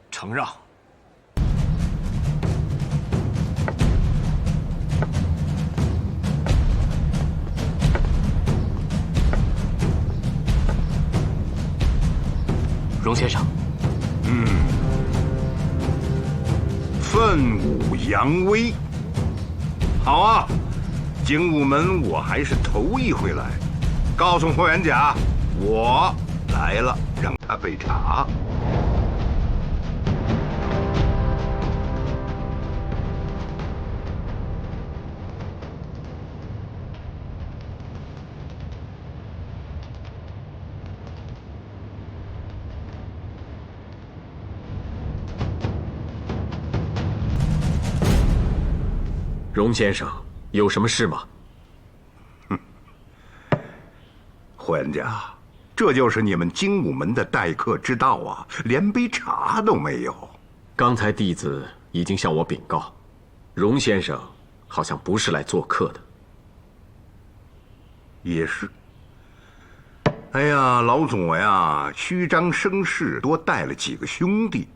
承让。荣先生，奋武扬威。好啊，精武门我还是头一回来。告诉霍元甲，我来了，让他备茶。荣先生，有什么事吗？霍元甲，这就是你们精武门的待客之道啊，连杯茶都没有。刚才弟子已经向我禀告，荣先生好像不是来做客的。也是。哎呀，老左呀，虚张声势，多带了几个兄弟，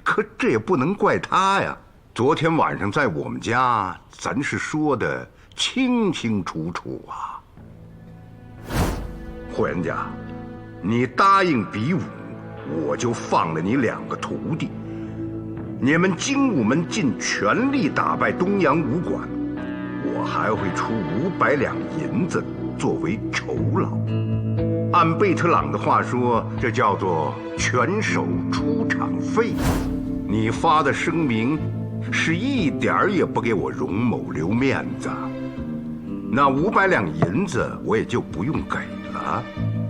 可这也不能怪他呀。昨天晚上在我们家，咱是说的清清楚楚啊。霍元甲，你答应比武，我就放了你2个徒弟。你们精武门尽全力打败东洋武馆，我还会出500两银子作为酬劳。按贝特朗的话说，这叫做拳手出场费。你发的声明是一点儿也不给我荣某留面子，那500两银子我也就不用给了。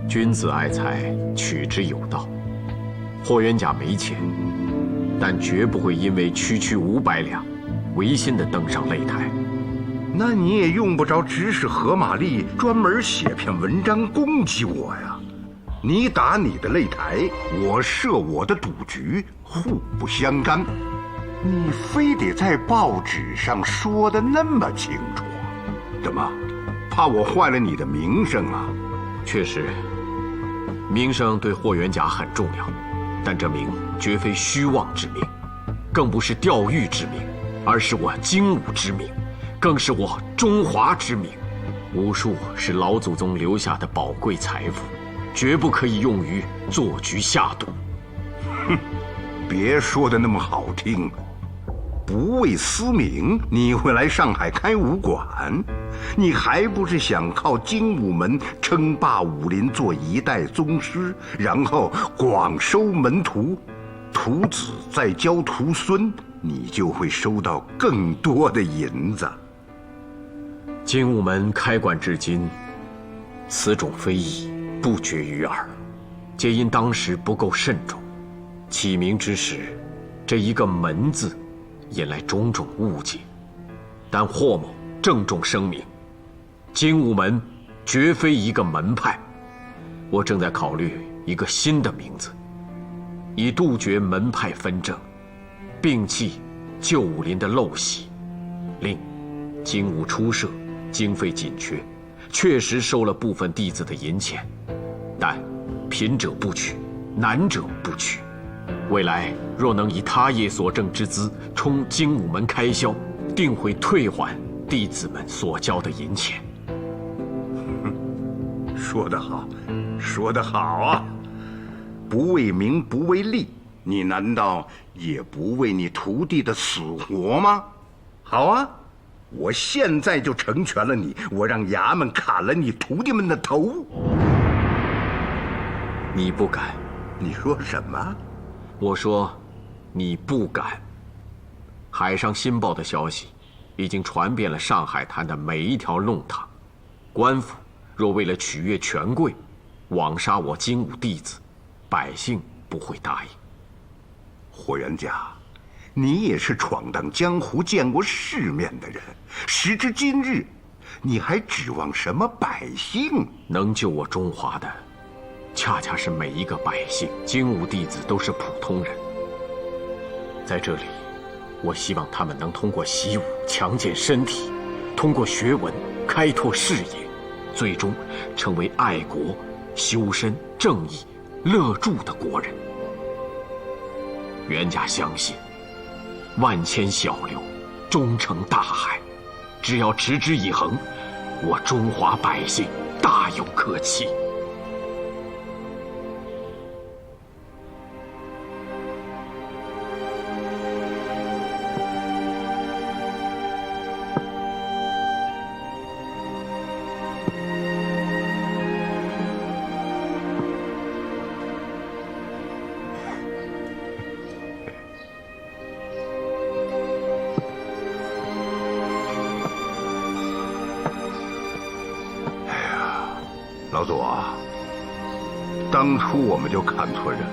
君子爱财，取之有道。霍元甲没钱，但绝不会因为区区500两，违心的登上擂台。那你也用不着指使何玛丽专门写篇文章攻击我呀。你打你的擂台，我设我的赌局，互不相干。你非得在报纸上说的那么清楚，怎么？怕我坏了你的名声啊？确实，名声对霍元甲很重要，但这名绝非虚妄之名，更不是钓鱼之名，而是我精武之名，更是我中华之名。武术是老祖宗留下的宝贵财富，绝不可以用于做局下赌。哼，别说的那么好听。不为私名，你会来上海开武馆？你还不是想靠精武门称霸武林，做一代宗师，然后广收门徒，徒子再教徒孙，你就会收到更多的银子。精武门开馆至今，此种非议不绝于耳，皆因当时不够慎重。起名之时，这一个门字引来种种误解，但霍某郑重声明，精武门绝非一个门派。我正在考虑一个新的名字，以杜绝门派纷争，摒弃旧武林的陋习，令精武初设经费紧缺，确实收了部分弟子的银钱，但贫者不取，难者不取。未来若能以他业所挣之资充精武门开销，定会退还弟子们所交的银钱。说得好，说得好啊！不为名，不为利，你难道也不为你徒弟的死活吗？好啊，我现在就成全了你，我让衙门砍了你徒弟们的头。你不敢。你说什么？我说，你不敢。海上新报的消息，已经传遍了上海滩的每一条弄堂。官府若为了取悦权贵，枉杀我精武弟子，百姓不会答应。霍元甲，你也是闯荡江湖、见过世面的人，时至今日，你还指望什么百姓？能救我中华的，恰恰是每一个百姓。精武弟子都是普通人，在这里，我希望他们能通过习武强健身体，通过学文开拓视野，最终成为爱国、修身、正义、乐助的国人。袁家相信，万千小流终成大海，只要持之以恒，我中华百姓大有可期。老左啊，当初我们就看错人了。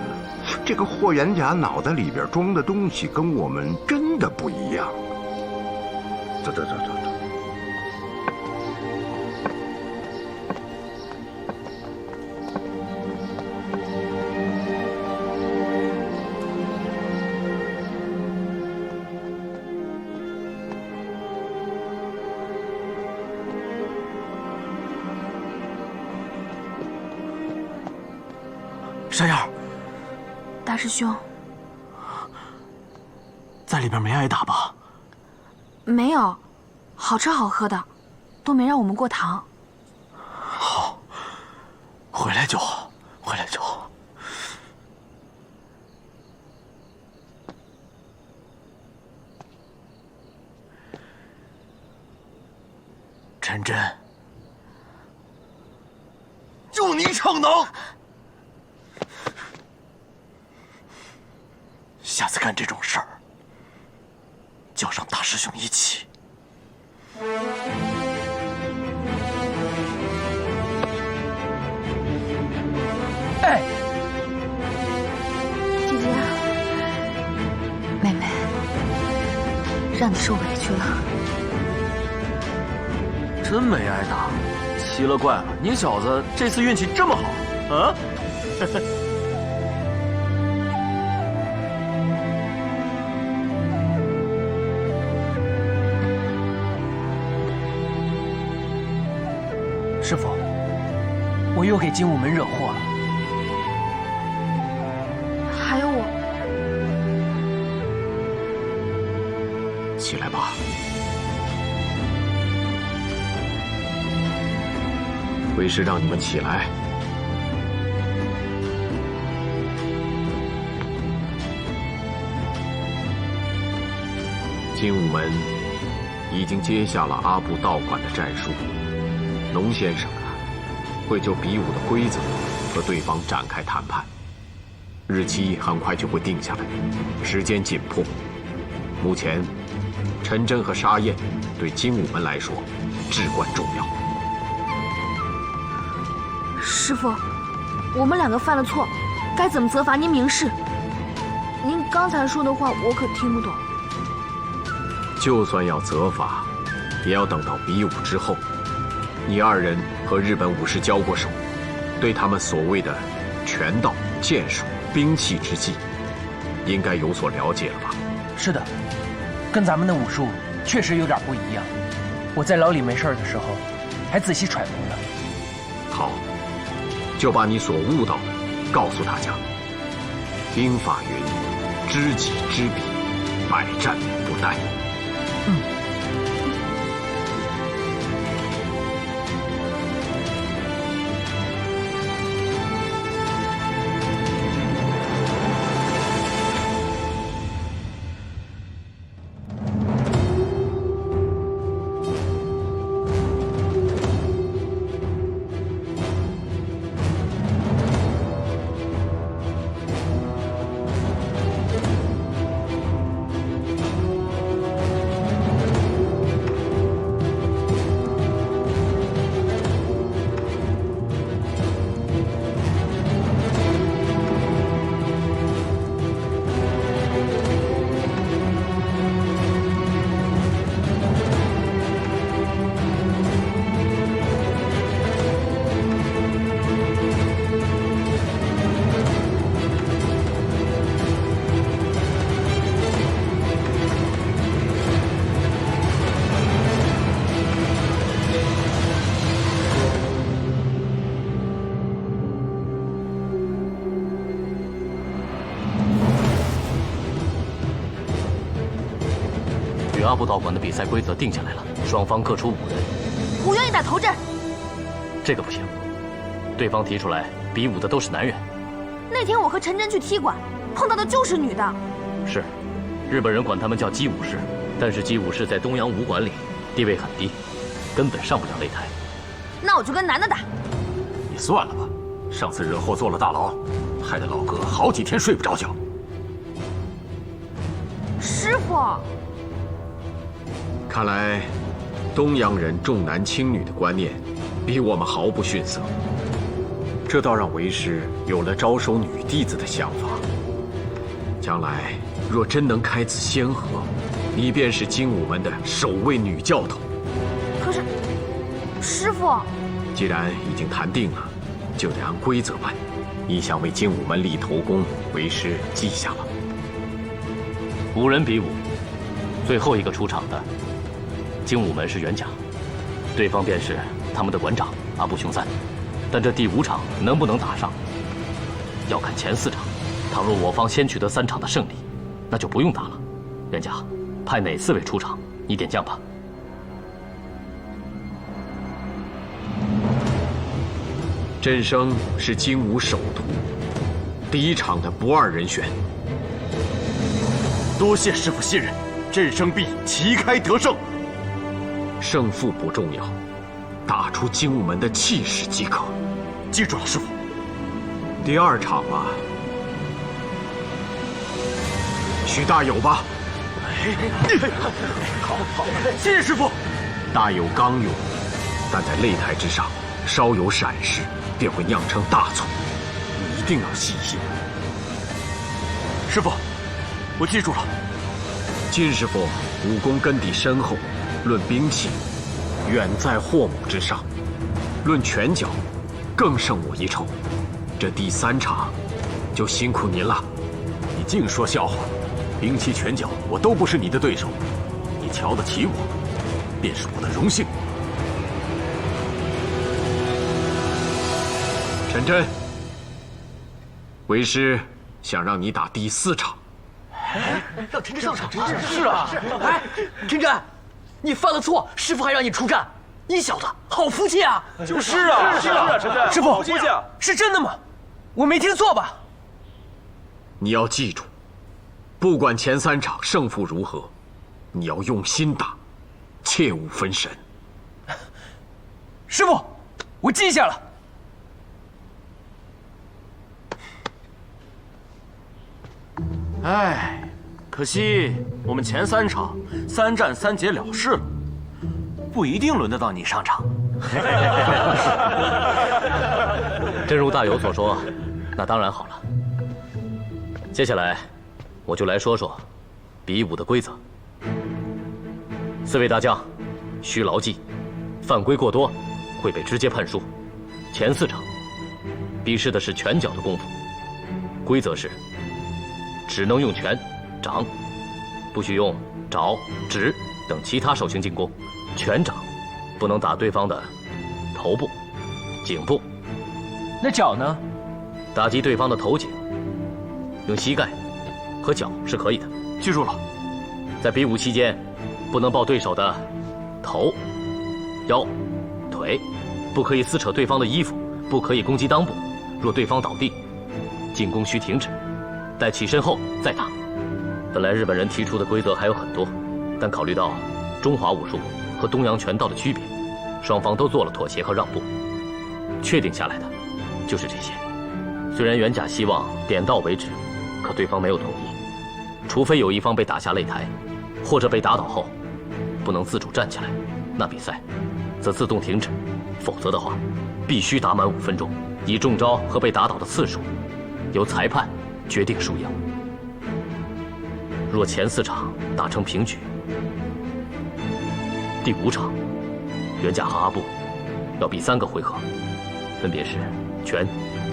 这个霍元甲脑袋里边装的东西跟我们真的不一样。走走走走走。山药，大师兄，在里边没挨打吧？没有，好吃好喝的，都没让我们过堂。好，回来就好，回来就好。陈真，就你逞能！下次干这种事儿，叫上大师兄一起。哎，姐姐，妹妹，让你受委屈了。真没挨打，奇了怪了，你小子这次运气这么好啊！师傅，我又给精武门惹祸了。还有我，起来吧。为师让你们起来。精武门已经接下了阿部道馆的战术。龙先生会就比武的规则和对方展开谈判，日期很快就会定下来，时间紧迫。目前，陈真和沙燕对精武门来说至关重要。师傅，我们两个犯了错，该怎么责罚您明示。您刚才说的话我可听不懂。就算要责罚，也要等到比武之后。你二人和日本武士交过手，对他们所谓的拳道、剑术、兵器之技，应该有所了解了吧？是的，跟咱们的武术确实有点不一样。我在牢里没事的时候，还仔细揣摩呢。好，就把你所悟到的告诉大家。兵法云：知己知彼，百战不殆。与阿布道馆的比赛规则定下来了，双方各出5人。我愿意打头阵。这个不行，对方提出来比武的都是男人。那天我和陈真去踢馆，碰到的就是女的。是，日本人管他们叫姬武士，但是姬武士在东洋武馆里地位很低，根本上不了擂台。那我就跟男的打。你算了吧，上次惹祸坐了大牢，害得老哥好几天睡不着觉。师傅，看来，东洋人重男轻女的观念，比我们毫不逊色。这倒让为师有了招收女弟子的想法。将来若真能开此先河，你便是精武门的首位女教头。可是，师傅，既然已经谈定了，就得按规则办。你想为精武门立头功，为师记下了。 5人比武，最后一个出场的，精武门是元甲，对方便是他们的馆长阿部雄三。但这第5场能不能打上，要看前4场。倘若我方先取得3场的胜利，那就不用打了。元甲，派哪4位出场，你点将吧。甄生是精武首徒，第1场的不二人选。 多谢师傅信任，朕生必旗开得胜。胜负不重要，打出精武门的气势即可。记住了，师傅。第2场啊，许大有吧。好，谢谢师傅。大有刚勇，但在擂台之上稍有闪失，便会酿成大错。你一定要细心。师傅。 我记住了，金师傅武功根底深厚，论兵器，远在霍某之上；论拳脚，更胜我一筹。这第3场，就辛苦您了。你净说笑话，兵器拳脚我都不是你的对手，你瞧得起我，便是我的荣幸。陈真，为师想让你打第4场。 让陈真上场，是啊，哎，陈真，你犯了错，师傅还让你出战，你小子好福气啊！是啊，陈真，师傅，是真的吗？我没听错吧？你要记住，不管前3场胜负如何，你要用心打，切勿分神。师傅，我记下了。 哎，可惜我们前3场3战3捷了事了，不一定轮得到你上场。正如大友所说，那当然好了。接下来，我就来说说比武的规则。4位大将需牢记，犯规过多会被直接判输。前4场比试的是拳脚的功夫，规则是。 只能用拳、掌，不许用爪、指等其他手型进攻。拳掌不能打对方的头部、颈部、那脚呢？打击对方的头颈，用膝盖和脚是可以的。记住了。在比武期间，不能抱对手的头、腰、腿，不可以撕扯对方的衣服，不可以攻击裆部。若对方倒地，进攻需停止，待起身后再打。本来日本人提出的规则还有很多，但考虑到中华武术和东洋拳道的区别，双方都做了妥协和让步，确定下来的就是这些。虽然袁甲希望点到为止，可对方没有同意，除非有一方被打下擂台，或者被打倒后不能自主站起来，那比赛则自动停止，否则的话必须打满5分钟，以中招和被打倒的次数由裁判决定输赢。若前4场打成平局，第5场，袁甲和阿布要比3个回合，分别是拳、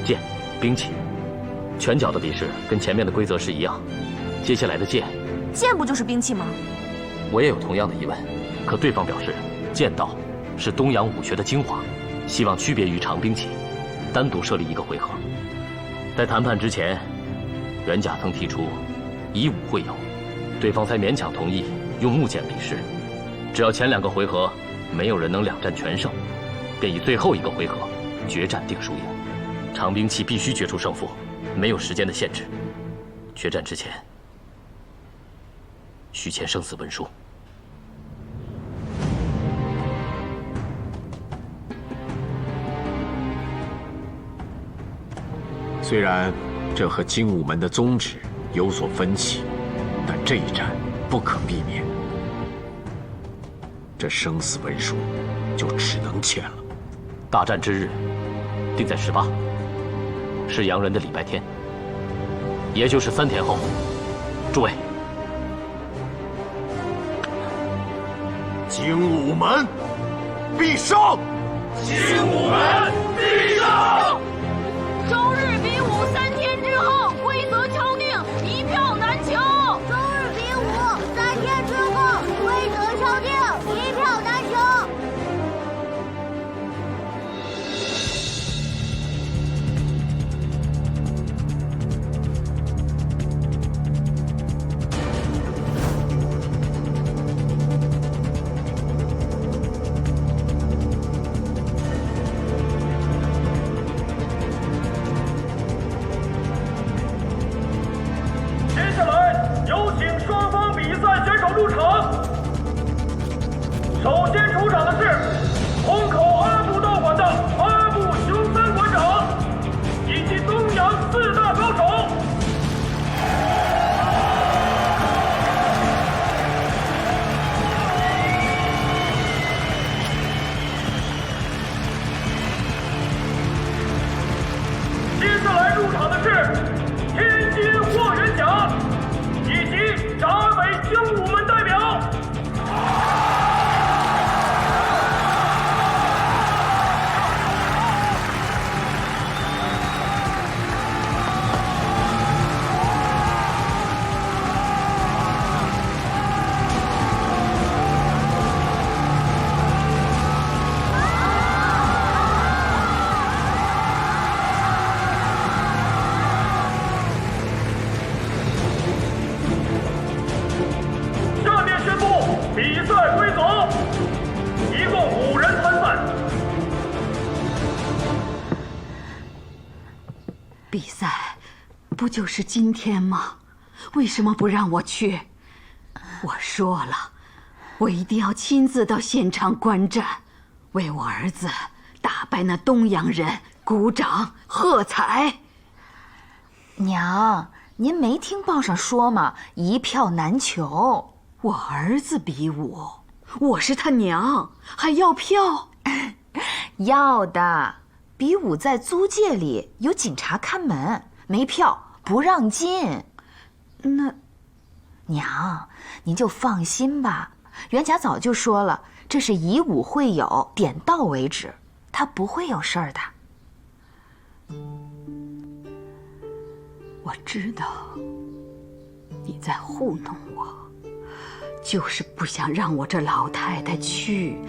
剑、兵器。拳脚的比试跟前面的规则是一样，接下来的剑不就是兵器吗？我也有同样的疑问，可对方表示剑道是东洋武学的精华，希望区别于长兵器，单独设立1个回合。在谈判之前，袁甲曾提出以武会友，对方才勉强同意用木剑比试。只要前2个回合没有人能2战全胜，便以最后1个回合决战定输赢。长兵器必须决出胜负，没有时间的限制。决战之前需签生死文书。虽然这和精武门的宗旨有所分歧，但这一战不可避免，这生死文书就只能签了。大战之日定在18，是洋人的礼拜天，也就是3天后。诸位，精武门必胜！精武门必胜！周日比武3天之后，规则敲定，1票难求。周日比武3天之后，规则敲定，1票难求。首先出场的是虹口阿布道馆的阿布雄三馆长，以及东洋4大高手。接下来入场的是天津霍元甲，以及闸北精武门代表。比赛规则：一共5人参赛。比赛不就是今天吗？为什么不让我去？我说了，我一定要亲自到现场观战，为我儿子打败那东洋人鼓掌喝彩。娘，您没听报上说吗？1票难求。我儿子比武，我是他娘，还要票？要的。比武在租界里有警察看门，没票不让进。那，娘，您就放心吧。袁甲早就说了，这是以武会友，点到为止，他不会有事儿的。我知道你在糊弄我。就是不想让我这老太太去，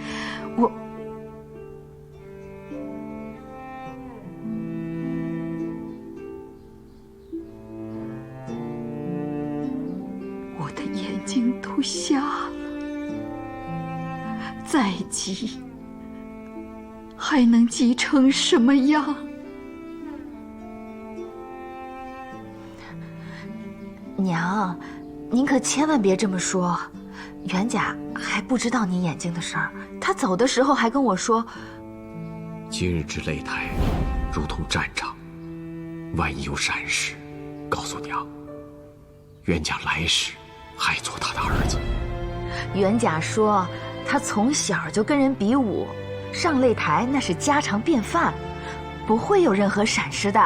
都瞎了，再急还能急成什么样？娘，您可千万别这么说。袁甲还不知道你眼睛的事儿，他走的时候还跟我说，今日之擂台，如同战场，万一有闪失，告诉娘，袁甲来世还做他的儿子。袁甲说他从小就跟人比武，上擂台那是家常便饭，不会有任何闪失的。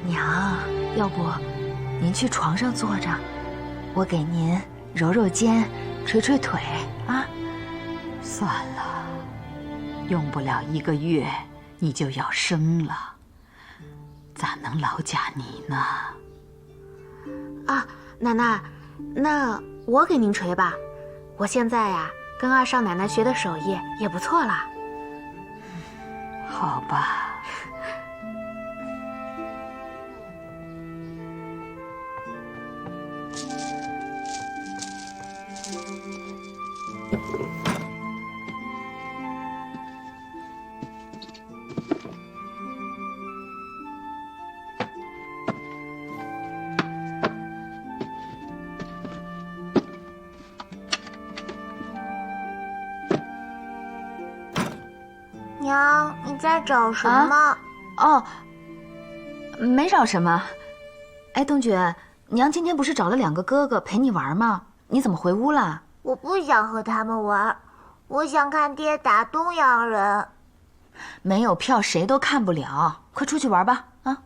娘，要不您去床上坐着，我给您揉揉肩，捶捶腿啊。算了，用不了1个月你就要生了，咋能劳驾你呢？啊，奶奶，那我给您捶吧。我现在呀，跟二少奶奶学的手艺也不错啦。好吧。娘，你在找什么？哦，没找什么。哎，冬觉，娘今天不是找了2个哥哥陪你玩吗？你怎么回屋了？我不想和他们玩，我想看爹打东洋人。没有票谁都看不了，快出去玩吧！啊，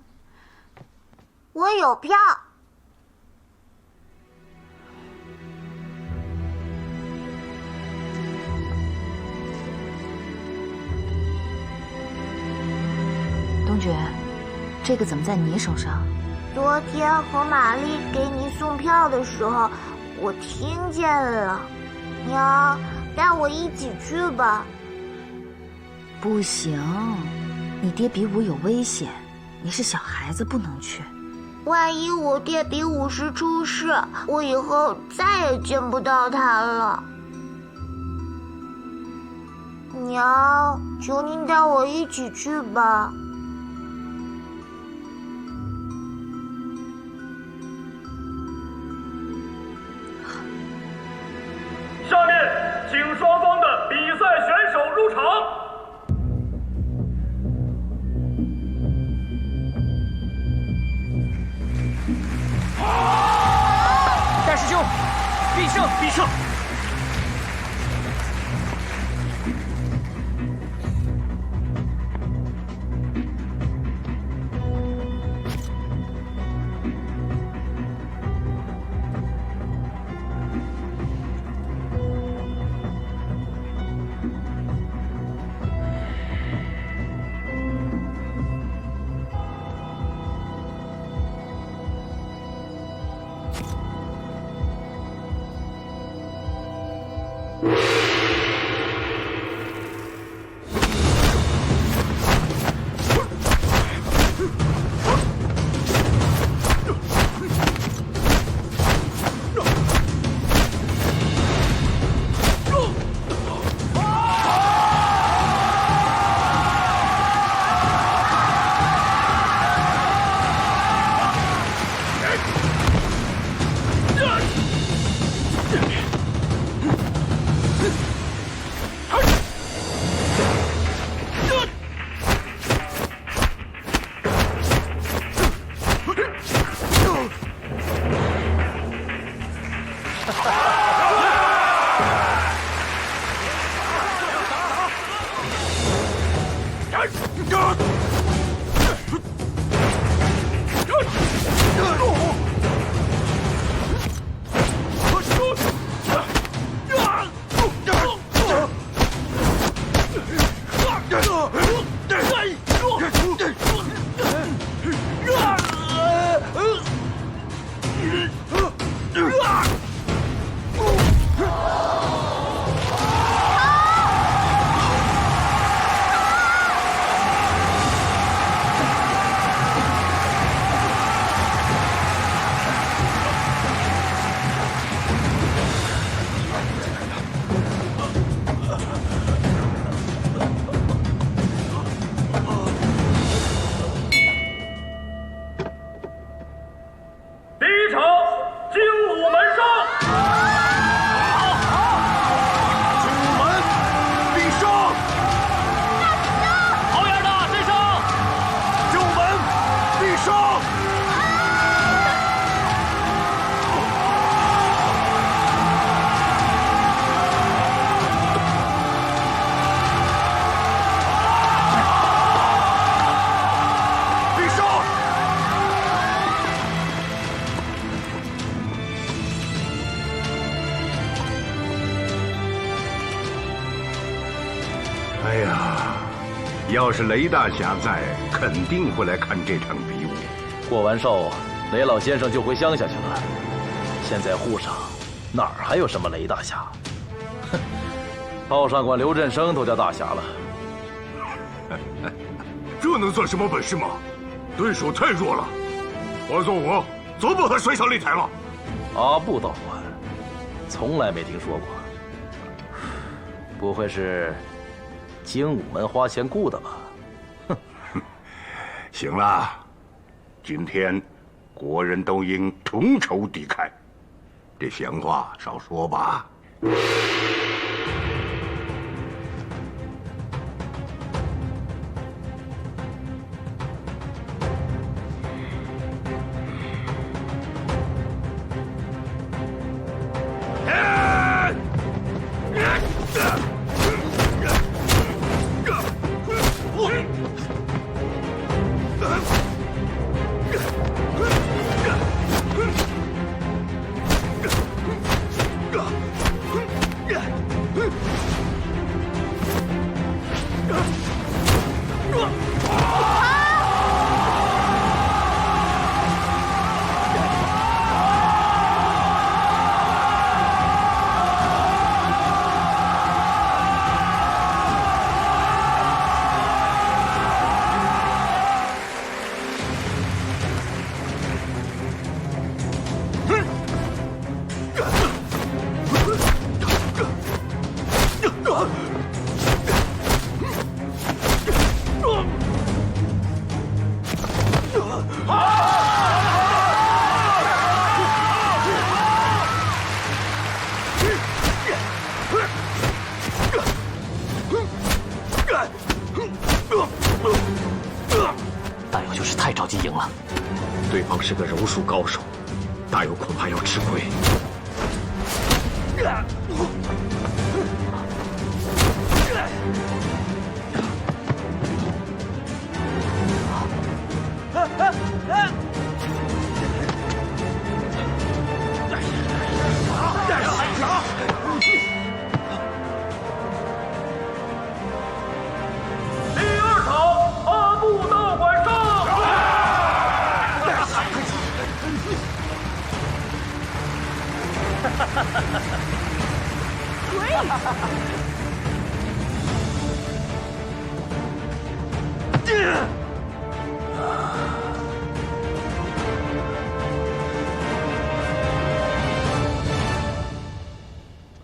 我有票。冬觉，这个怎么在你手上？昨天和玛丽给你送票的时候，我听见了。娘，带我一起去吧。不行，你爹比武有危险，你是小孩子，不能去。万一我爹比武时出事，我以后再也见不到他了。娘，求您带我一起去吧。下面，请双方的比赛选手入场。大师兄，必胜！必胜！哎呀，要是雷大侠在，肯定会来看这场比武。过完寿，雷老先生就回乡下去了。现在沪上哪儿还有什么雷大侠？哼，炮上官刘振声都叫大侠了。这能算什么本事吗？对手太弱了，换做我，早把他摔下擂台了。阿布道馆，从来没听说过。不会是精武门花钱雇的吧？哼，行了，今天国人都应同仇敌忾，这闲话少说吧。大友就是太着急赢了，对方是个柔术高手，大友恐怕要吃亏。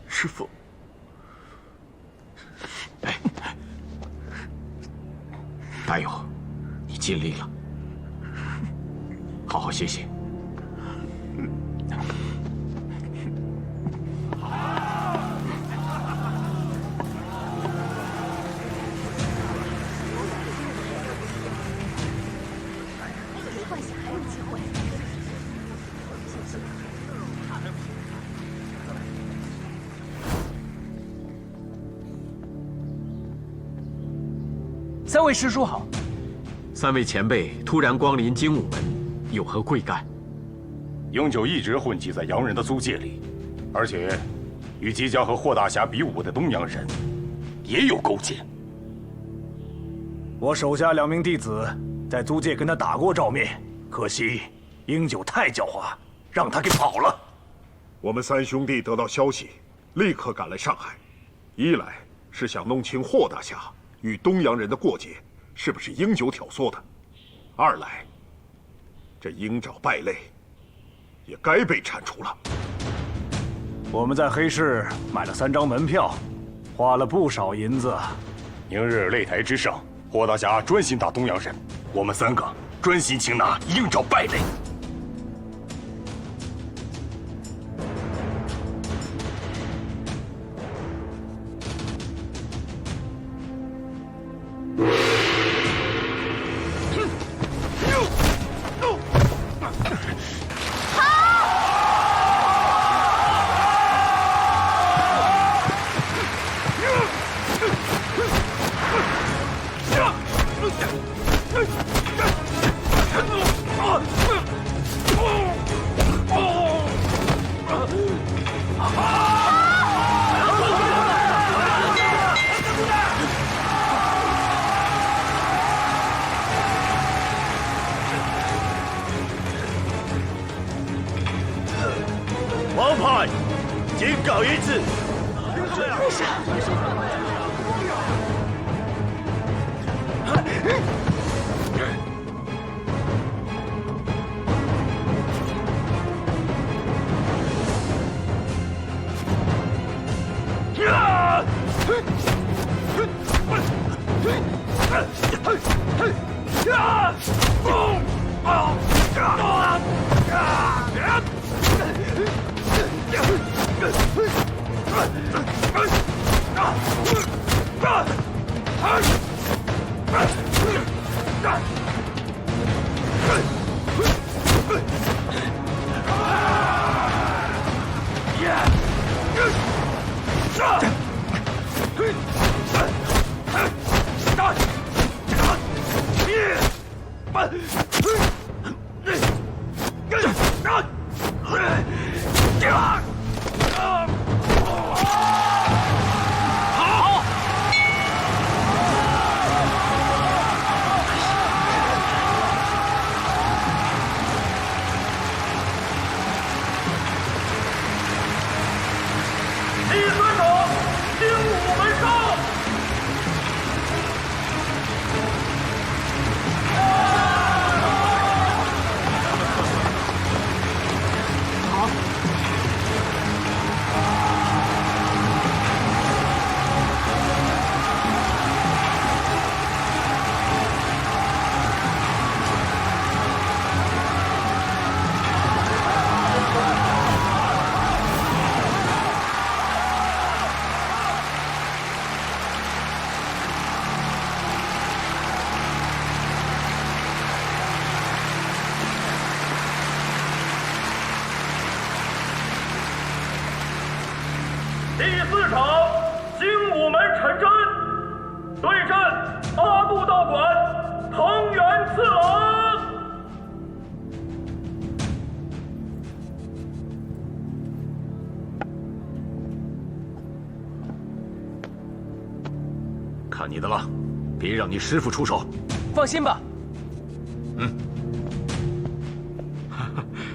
师父，大友，你尽力了，好好歇歇。三位师叔好。三位前辈突然光临精武门，有何贵干？英九一直混迹在洋人的租界里，而且与即将和霍大侠比武的东洋人也有勾结。我手下2名弟子在租界跟他打过照面，可惜英九太狡猾，让他给跑了。我们3兄弟得到消息，立刻赶来上海。一来是想弄清霍大侠与东洋人的过节是不是英九挑唆的；二来，这鹰爪败类也该被铲除了。我们在黑市买了3张门票，花了不少银子。明日擂台之上，霍大侠专心打东洋人，我们3个专心擒拿鹰爪败类。陈真，对阵阿布道馆藤原次郎。看你的了，别让你师傅出手。放心吧。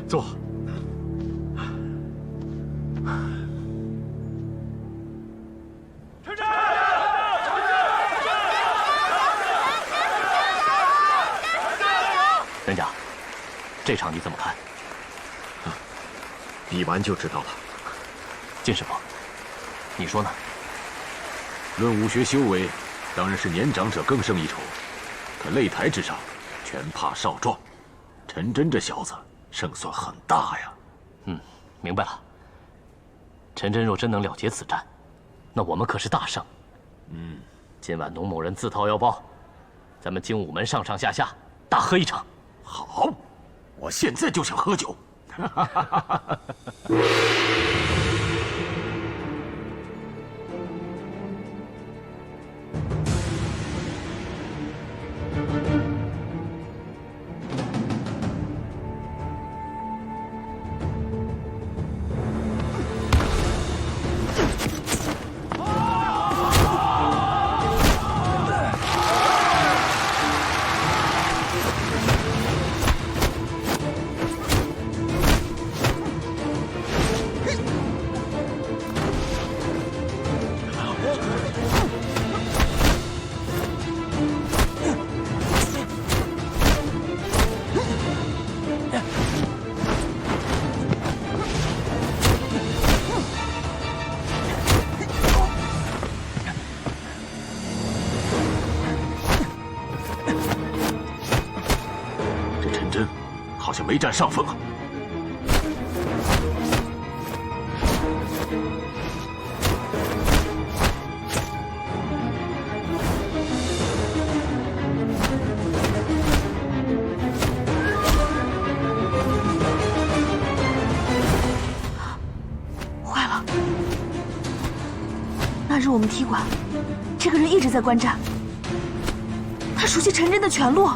坐。人家，这场你怎么看？比完就知道了。金师傅，你说呢？论武学修为，当然是年长者更胜一筹。可擂台之上，全怕少壮。陈真这小子胜算很大呀。明白了。陈真若真能了结此战，那我们可是大胜。今晚农某人自掏腰包，咱们精武门上上下下大喝一场。好，我现在就想喝酒。好像没占上风啊！坏了！那日我们踢馆，这个人一直在观战，他熟悉陈真的拳路。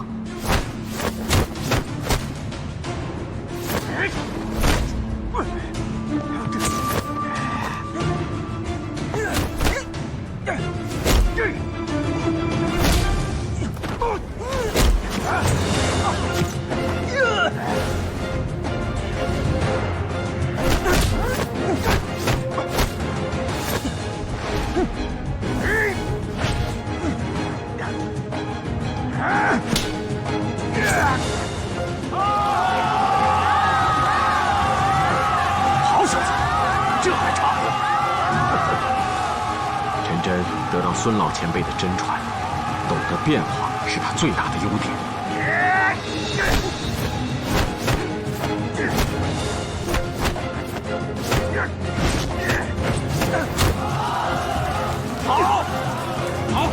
得到孙老前辈的真传，懂得变化是他最大的优点。好，好，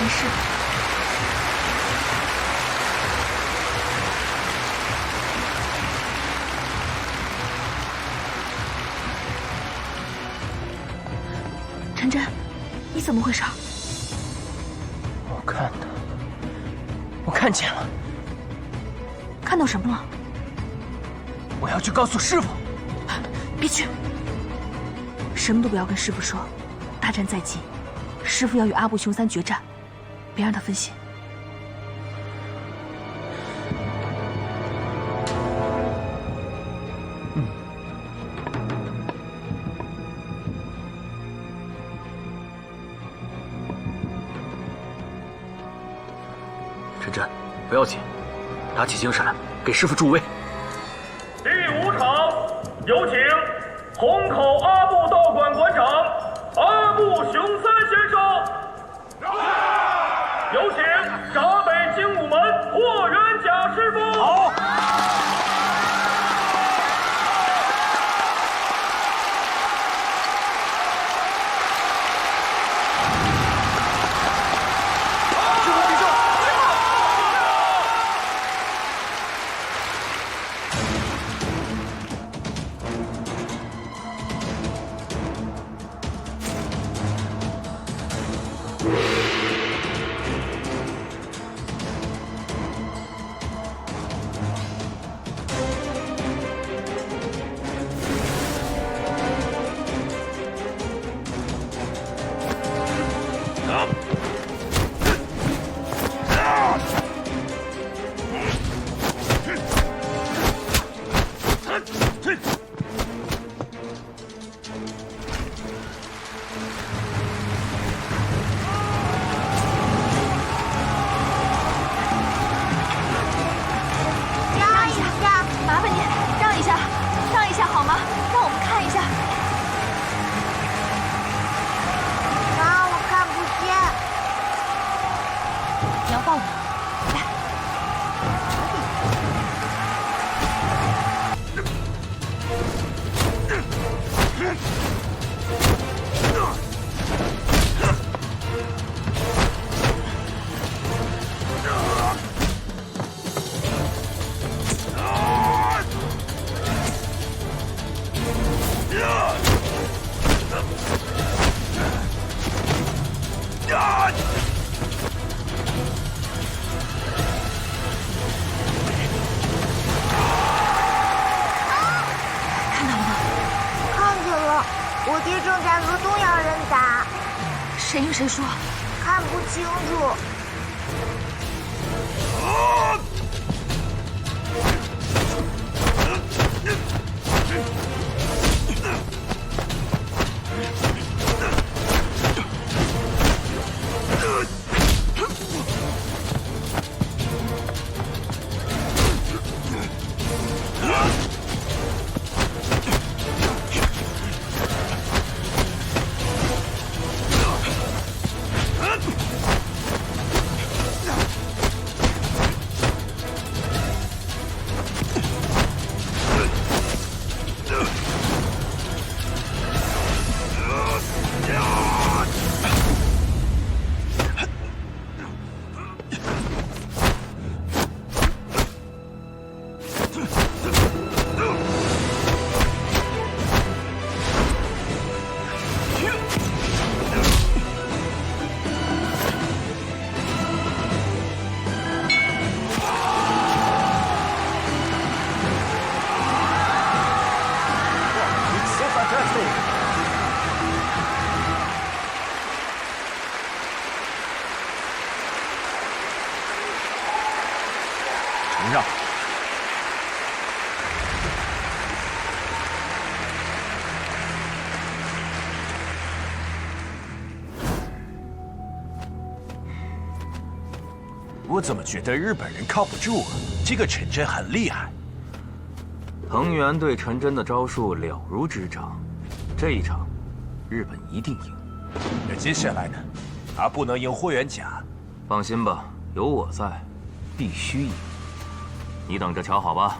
没事。陈真，你怎么回事？我看见了。看到什么了？我要去告诉师傅。别去，什么都不要跟师傅说。大战在即，师傅要与阿部雄三决战，别让他分心。陈真，不要紧，打起精神来，给师傅助威。第5场，有请虹口阿部道馆馆长阿部雄三先生，有请闸北精武门霍元甲师傅。好。我爹正在和东洋人打，谁赢谁输？看不清楚。承让。我怎么觉得日本人靠不住啊？这个陈真很厉害。藤原对陈真的招数了如指掌，这一场，日本一定赢。那接下来呢？他不能赢霍元甲。放心吧，有我在，必须赢。你等着瞧好吧。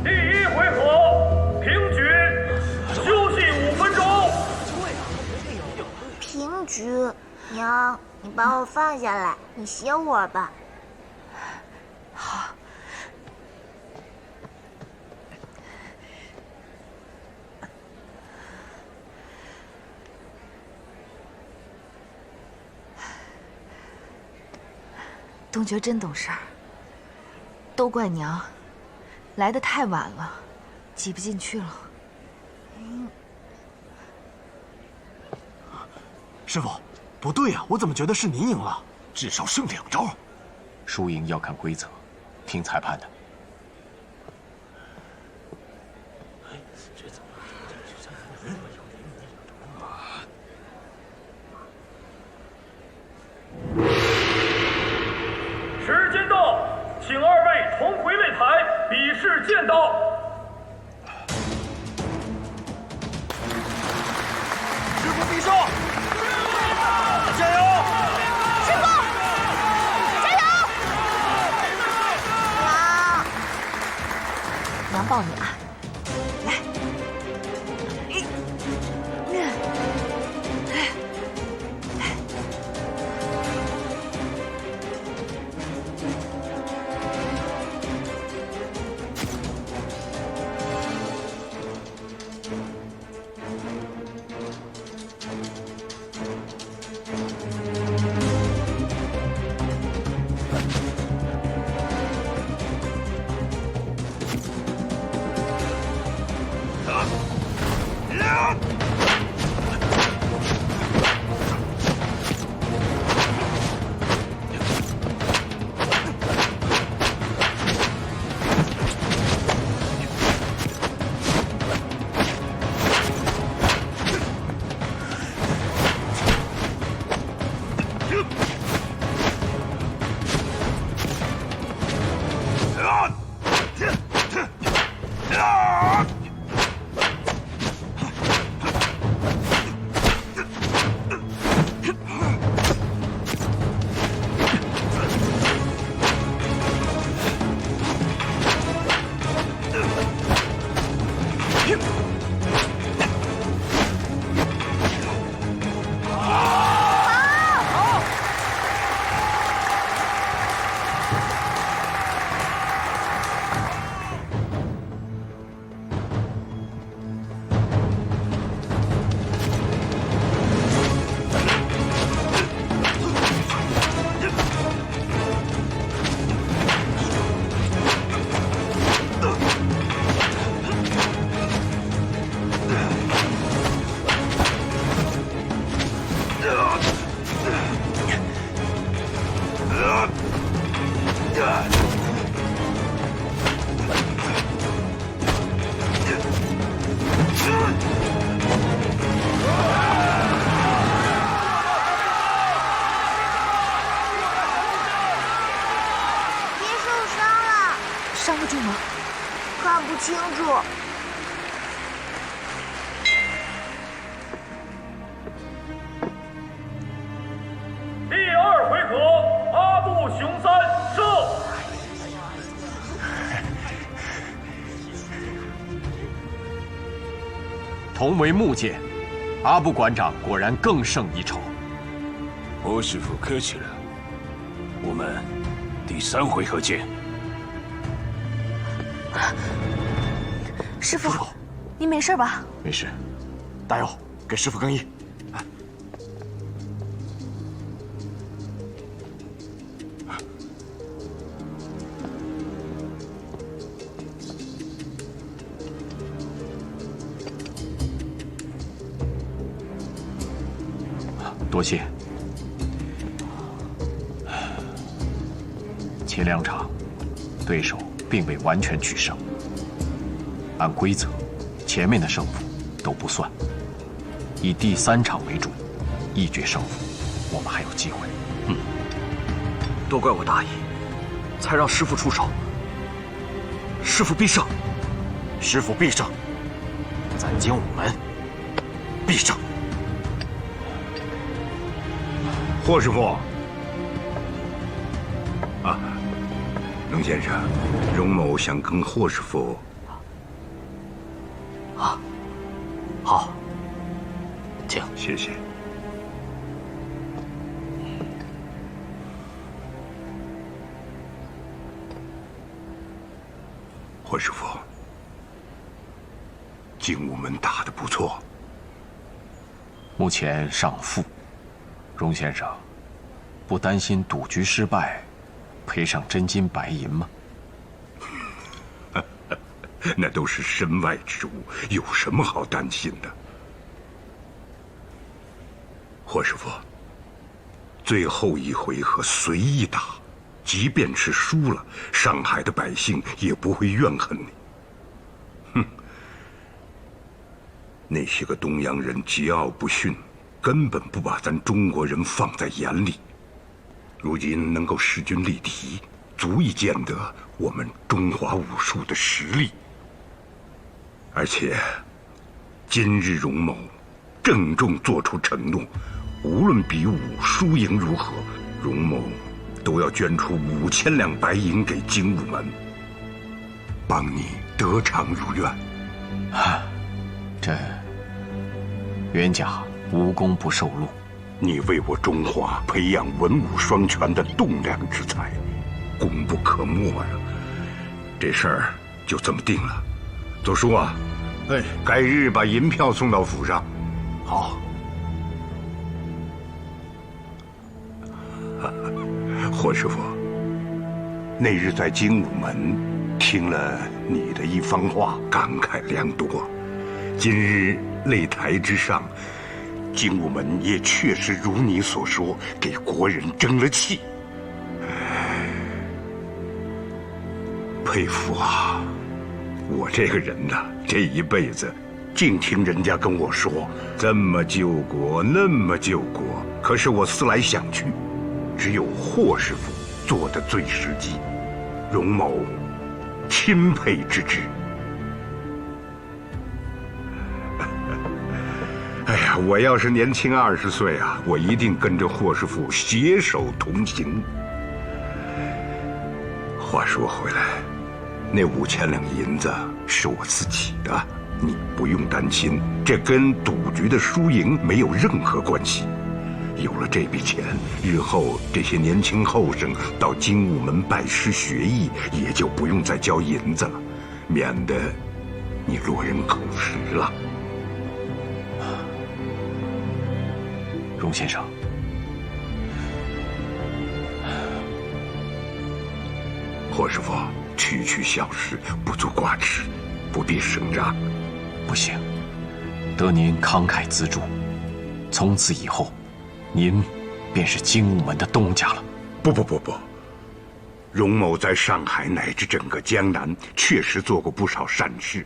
第娘，你把我放下来，你歇会儿吧。好。东爵真懂事儿，都怪娘，来得太晚了，挤不进去了。师傅，不对呀，我怎么觉得是您赢了？至少剩2招。输赢要看规则，听裁判的。时间到，请2位重回擂台，比试剑道。师傅必胜！加油！师傅，加油！娘抱你啊！来，伤得住吗？看不清楚。第2回合，阿布熊3胜。同为木剑，阿布馆长果然更胜一筹。欧师傅客气了，我们第3回合见。师傅，你没事吧？没事。大佑，给师傅更衣。多谢。前2场，对手并未完全取胜。按规则，前面的胜负都不算，以第3场为准，一决胜负，我们还有机会。都怪我大意，才让师傅出手。师傅必胜，师傅必胜，咱精武门必胜。霍师傅，啊，龙先生，荣某想跟霍师傅。好，请。谢谢。霍师傅，精武门打得不错，目前上负。荣先生，不担心赌局失败，赔上真金白银吗？那都是身外之物，有什么好担心的？霍师傅，最后一回合随意打，即便是输了，上海的百姓也不会怨恨你。哼，那些个东洋人桀骜不驯，根本不把咱中国人放在眼里。如今能够势均力敌，足以见得我们中华武术的实力。而且，今日荣某郑重做出承诺，无论比武输赢如何，荣某都要捐出5000两白银给精武门，帮你得偿如愿。这袁家无功不受禄，你为我中华培养文武双全的栋梁之才，功不可没呀。这事儿就这么定了。左叔啊，改日把银票送到府上。好。霍师傅，那日在精武门听了你的一番话，感慨良多。今日擂台之上，精武门也确实如你所说，给国人争了气。佩服啊！我这个人呐，这一辈子净听人家跟我说这么救国，那么救国，可是我思来想去，只有霍师傅做的最实际，荣某钦佩之至。哎呀，我要是年轻20岁啊，我一定跟着霍师傅携手同行。话说回来，那5000两银子是我自己的，你不用担心，这跟赌局的输赢没有任何关系。有了这笔钱，日后这些年轻后生到精武门拜师学艺，也就不用再交银子了，免得你落人口实了。荣先生，霍师傅，区区小事，不足挂齿，不必声张。不行，得您慷慨资助，从此以后，您便是精武门的东家了。不，荣某在上海乃至整个江南确实做过不少善事，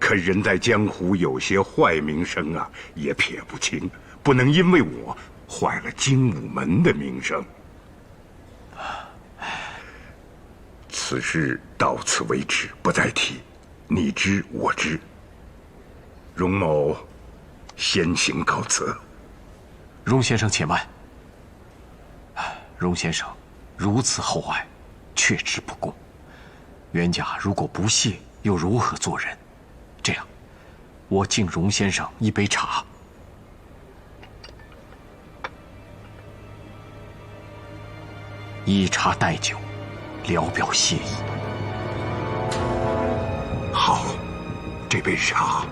可人在江湖有些坏名声啊，也撇不清，不能因为我坏了精武门的名声。此事到此为止，不再提，你知我知。荣某先行告辞。荣先生且慢。荣先生如此厚爱，确知不公。袁家如果不谢，又如何做人？这样，我敬荣先生一杯茶。以茶代酒，聊表谢意。好，这杯茶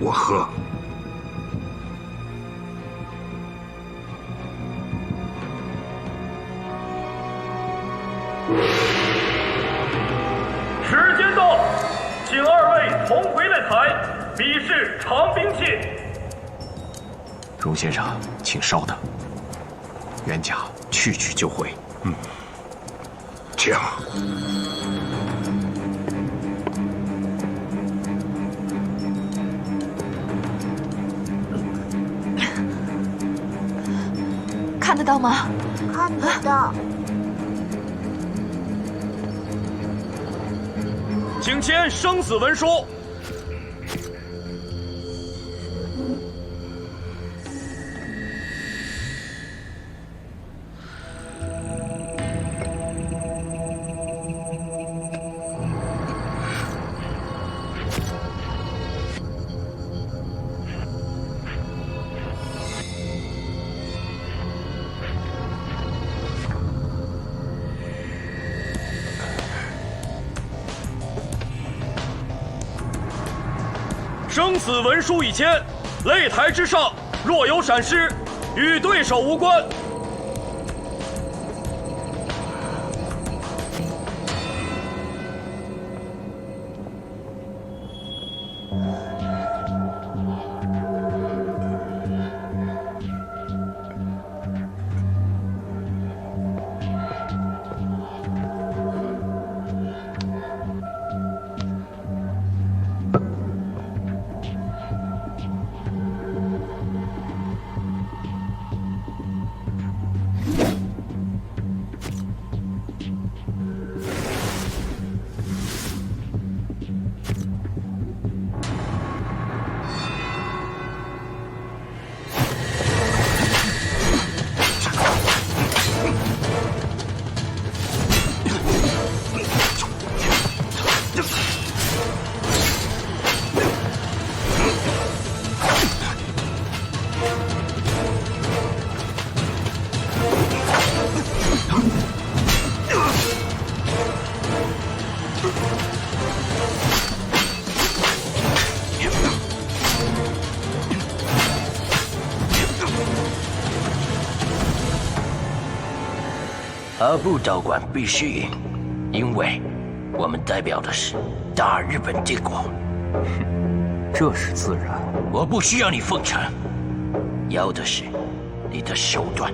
我喝。时间到，请2位同回擂台，比试长兵器。荣先生，请稍等，袁家去就回。请。看得到吗？看得到。请签生死文书。生死文书一签，擂台之上若有闪失，与对手无关。阿布道馆必须赢，因为我们代表的是大日本帝国。这是自然。我不需要你奉承，要的是你的手段。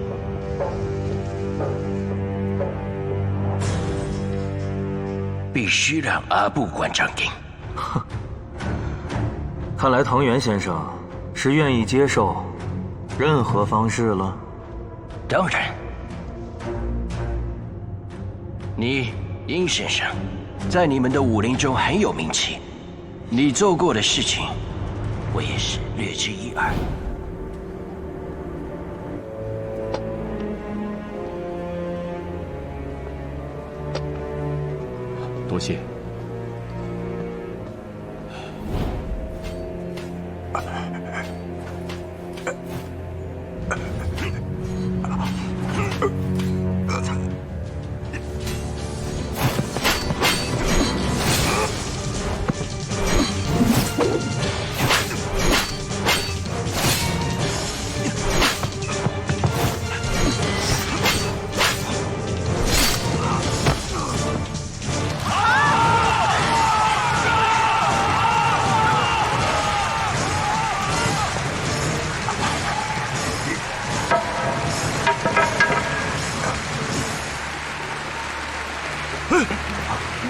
必须让阿布馆长赢。哼，看来藤原先生是愿意接受任何方式了。当然。你，殷先生，在你们的武林中很有名气，你做过的事情，我也是略知一二。多谢。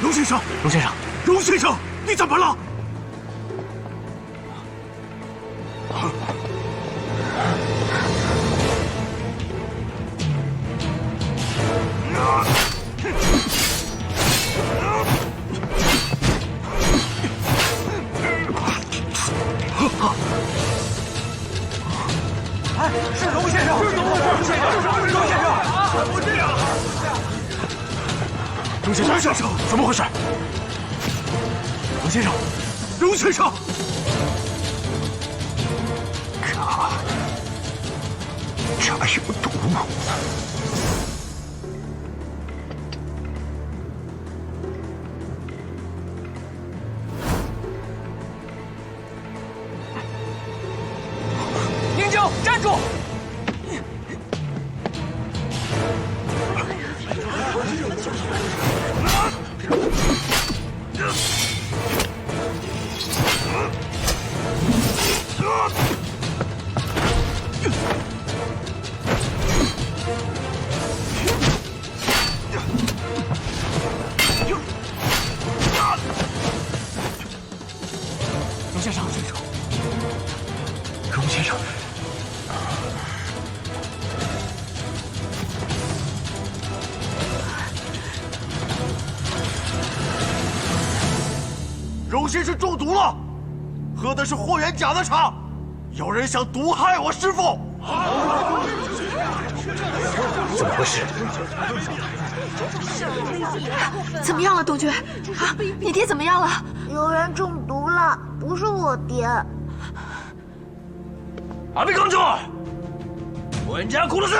荣先生，荣先生，荣先生，你怎么了？哎，是荣先生，是荣先生，荣先生，不是呀！荣先生，怎么回事？荣先生，荣先生，这有毒！宁九，站住！荣先生，荣先生，荣先生中毒了，喝的是霍元甲的茶，有人想毒害我师父。怎么回事？怎么样了，东君？啊，你爹怎么样了？有人中毒了，不是我爹。阿比公主，霍元甲苦的是。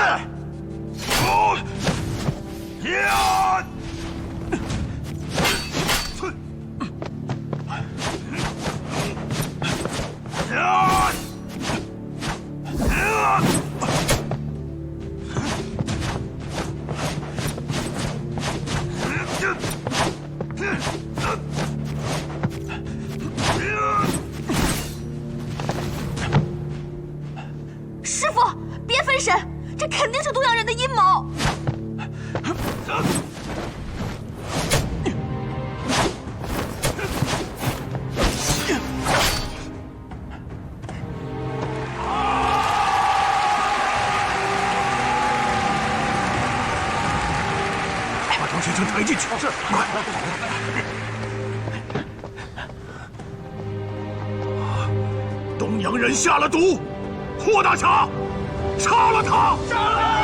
进去。是，快！东洋人下了毒，霍大侠，杀了他！杀了他！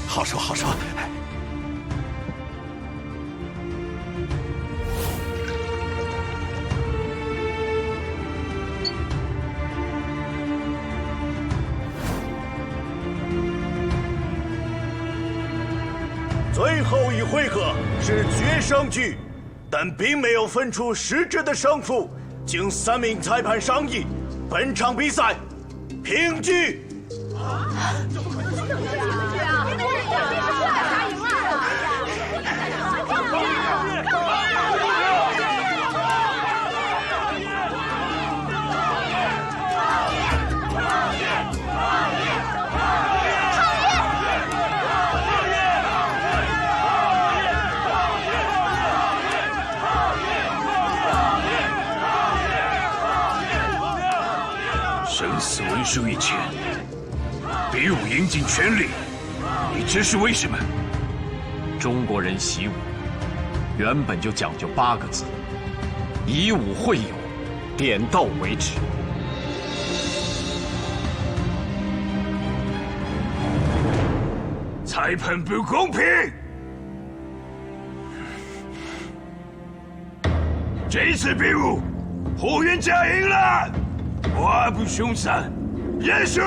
好说好说。最后一回合是决胜局，但并没有分出实质的胜负。经3名裁判商议，本场比赛平局。 生死文书一签，比武应尽全力。你知是为什么？中国人习武原本就讲究8个字：以武会友，点到为止。裁判不公平！这次比武，霍元甲赢了。 阿部雄三，认输。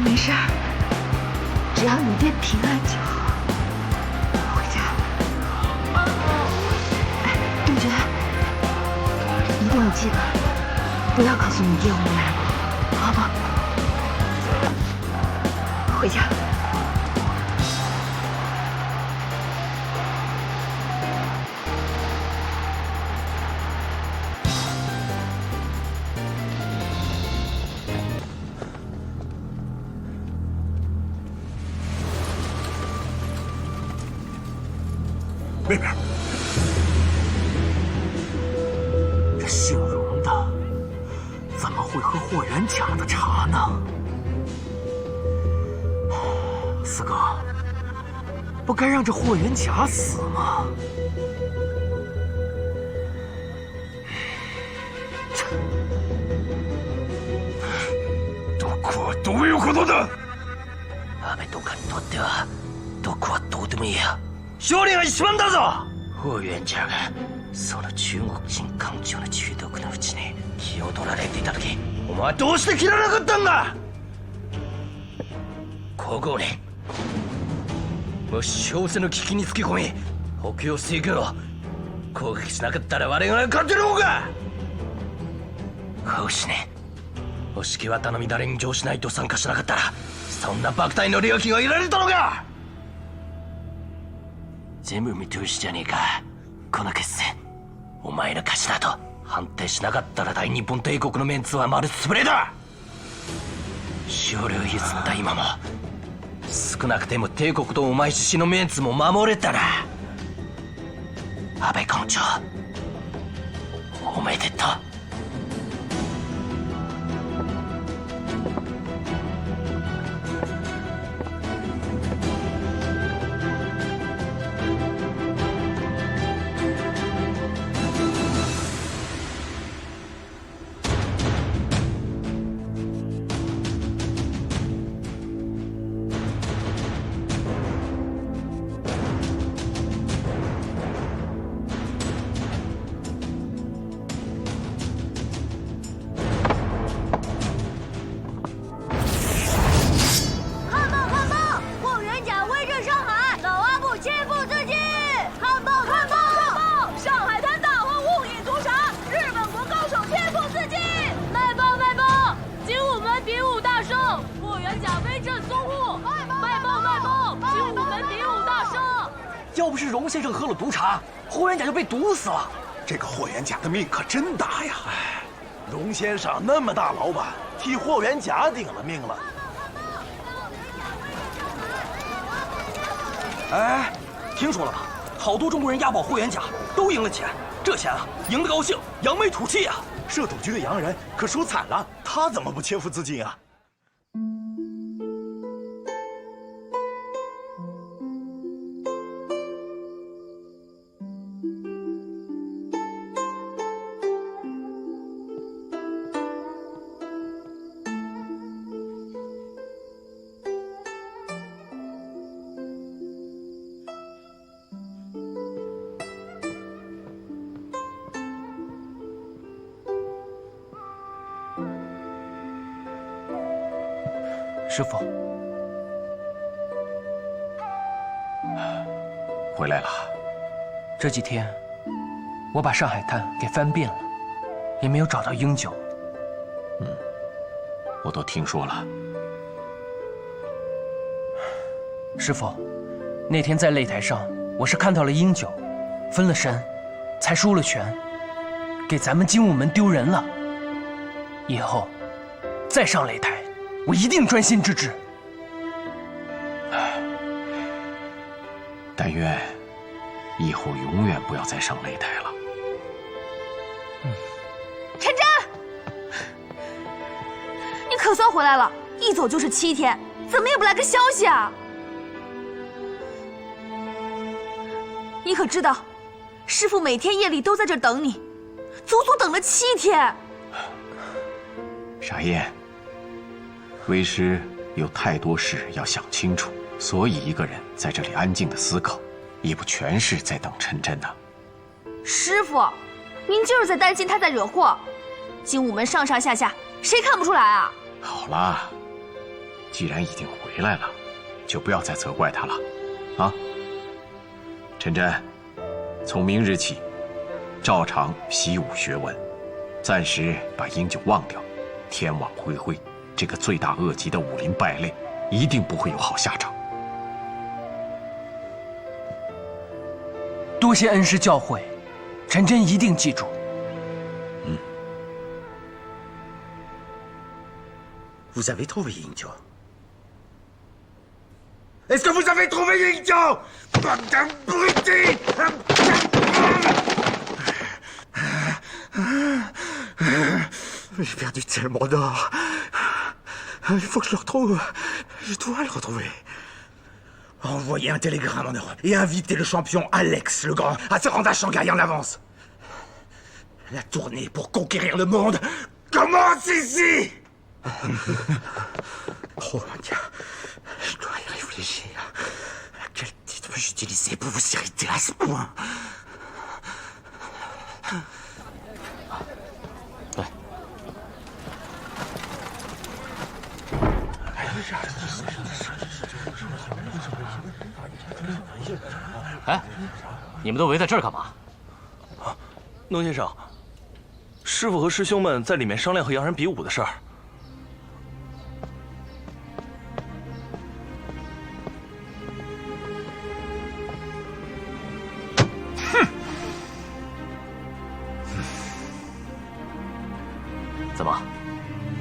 没事儿，只要你爹平安就好。回家。哎，仲觉，一定要记得，不要告诉你爹我们来过，好吗？回家。 那边，这姓荣的怎么会喝霍元甲的茶呢？四哥，不该让这霍元甲死吗？毒库はどういうことだ？安倍とかにとっては毒はどうでもいいや。 勝利が一番だぞ霍元甲がその中国人艦長の中毒のうちに気を取られていた時お前はどうして切らなかったんだ皇后にもし小生の危機につけ込み北洋水軍を攻撃しなかったら我々が勝てるのかこうしてねお式は頼み誰に上しないと参加しなかったらそんな莫大の料金を入れるだろうが。全部見通しじゃねえかこの決戦。お前の勝ちだと判定しなかったら大日本帝国のメンツは丸つぶれだ。勝利を譲った今も少なくても帝国とお前自身のメンツも守れたな。安倍艦長おめでとう。要不是荣先生喝了毒茶，霍元甲就被毒死了。这个霍元甲的命可真大呀！哎，荣先生那么大老板，替霍元甲顶了命了。哎，听说了吧？好多中国人押宝霍元甲，都赢了钱。这钱啊，赢得高兴，扬眉吐气啊！涉赌局的洋人可输惨了，他怎么不切腹自尽啊？师傅，回来了。这几天我把上海滩给翻遍了，也没有找到英酒。我都听说了。师傅，那天在擂台上，我是看到了英九，分了神，才输了拳，给咱们精武门丢人了。以后再上擂台，我一定专心致志。但愿以后永远不要再上擂台了。陈真，你可算回来了，一走就是7天，怎么也不来个消息啊？你可知道，师父每天夜里都在这儿等你，足足等了7天。傻燕，为师有太多事要想清楚，所以一个人在这里安静的思考，也不全是在等陈真呢。师父，您就是在担心他在惹祸。精武门上上下下，谁看不出来啊？好啦，既然已经回来了，就不要再责怪他了，啊？陈真，从明日起，照常习武学文，暂时把英九忘掉，天网恢恢。这个罪大恶极的武林败类，一定不会有好下场。多谢恩师教诲，陈真一定记住。Vous avez trouvé Yingjiu? Est-ce que vous avez trouvé Yingjiu? Bande d'abrutis! J'ai perdu tellement d'or. Il faut que je le retrouve. Je dois le retrouver. Envoyez un télégramme en Europe et invitez le champion Alex le Grand à se rendre à Shanghai en avance. La tournée pour conquérir le monde commence ici. Oh mon Dieu, je dois y réfléchir. Quel titre peux-je utiliser pour vous irriter à ce point? 哎，你们都围在这儿干嘛？农先生，师傅和师兄们在里面商量和洋人比武的事儿，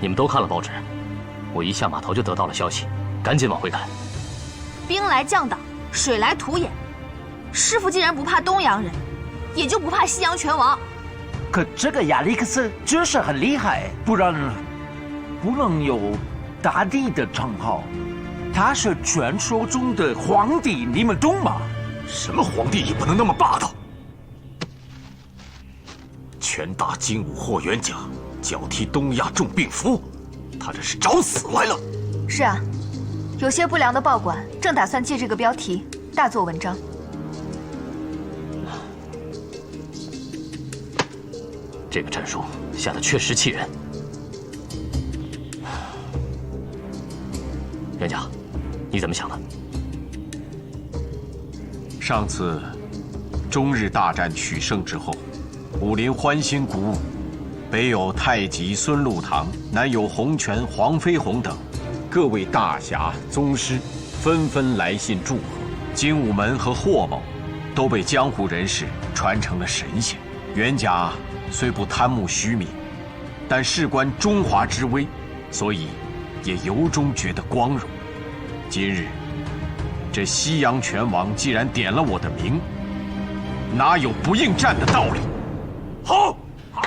你们都看了报纸，我一下码头就得到了消息，赶紧往回赶。兵来将挡，水来土掩。师傅既然不怕东洋人，也就不怕西洋拳王。可这个亚历克斯确实很厉害，不然不能有大帝的称号。他是传说中的皇帝，你们懂吗？什么皇帝也不能那么霸道。拳打精武霍元甲，脚踢东亚重病夫，他这是找死来了。是啊，有些不良的报馆正打算借这个标题大做文章。这个战术下得确实气人。元甲，你怎么想的？上次中日大战取胜之后，武林欢欣鼓舞，北有太极孙禄堂，南有洪拳黄飞鸿等各位大侠宗师纷纷来信祝贺。精武门和霍某都被江湖人士传成了神仙。元甲虽不贪慕虚名，但事关中华之威，所以也由衷觉得光荣。今日这西洋拳王既然点了我的名，哪有不应战的道理？好！好！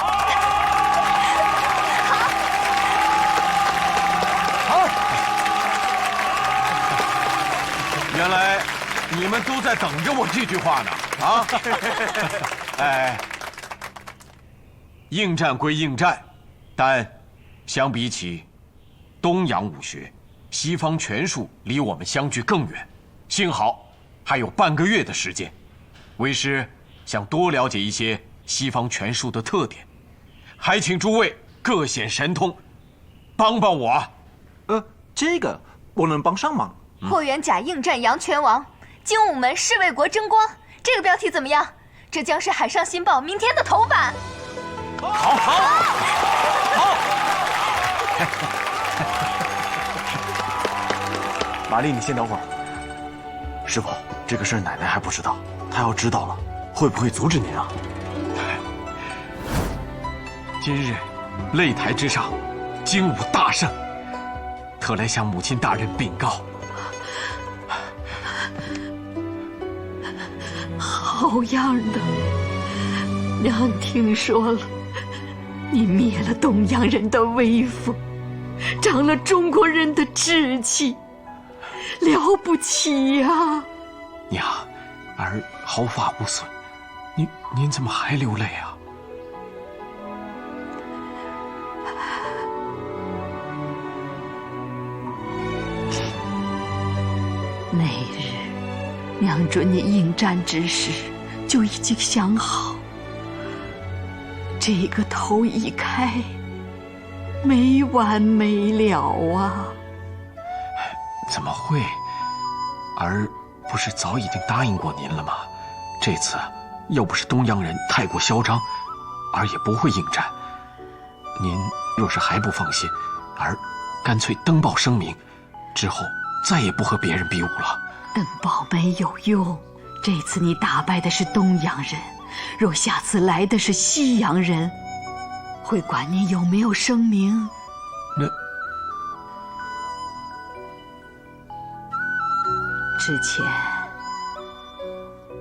原来你们都在等着我这句话呢，啊！哎，应战归应战，但相比起东洋武学，西方拳术离我们相距更远。幸好还有半个月的时间，为师想多了解一些西方拳术的特点，还请诸位各显神通，帮帮我啊！这个我能帮上忙。霍元甲应战洋拳王，精武门是为国争光，这个标题怎么样？这将是《海上新报》明天的头版。好！玛丽，你先等会儿。师傅，这个事儿奶奶还不知道，她要知道了，会不会阻止您啊？今日擂台之上，精武大胜，特来向母亲大人禀告。好样的！娘听说了，你灭了东洋人的威风，长了中国人的志气，了不起呀！娘，儿毫发无损，您怎么还流泪啊？那日娘准你应战之时，就已经想好，这个头一开，没完没了啊！怎么会？儿不是早已经答应过您了吗？这次要不是东洋人太过嚣张，儿也不会应战。您若是还不放心，儿干脆登报声明，之后再也不和别人比武了。登报没有用，这次你打败的是东洋人，若下次来的是西洋人，会管你有没有声明？之前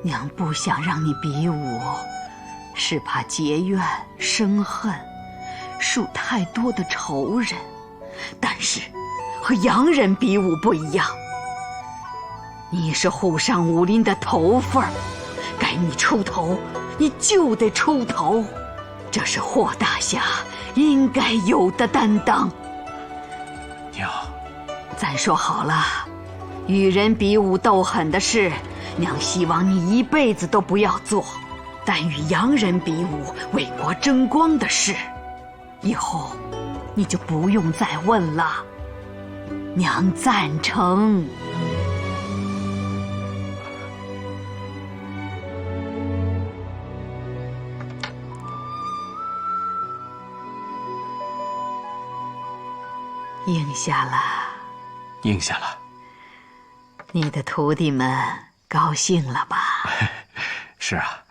娘不想让你比武，是怕结怨生恨，树太多的仇人。但是和洋人比武不一样，你是沪上武林的头份儿，该你出头你就得出头，这是霍大侠应该有的担当。娘，咱说好了，与人比武斗狠的事，娘希望你一辈子都不要做；但与洋人比武、为国争光的事，以后你就不用再问了。娘赞成。应下了。应下了。你的徒弟们高兴了吧？是啊，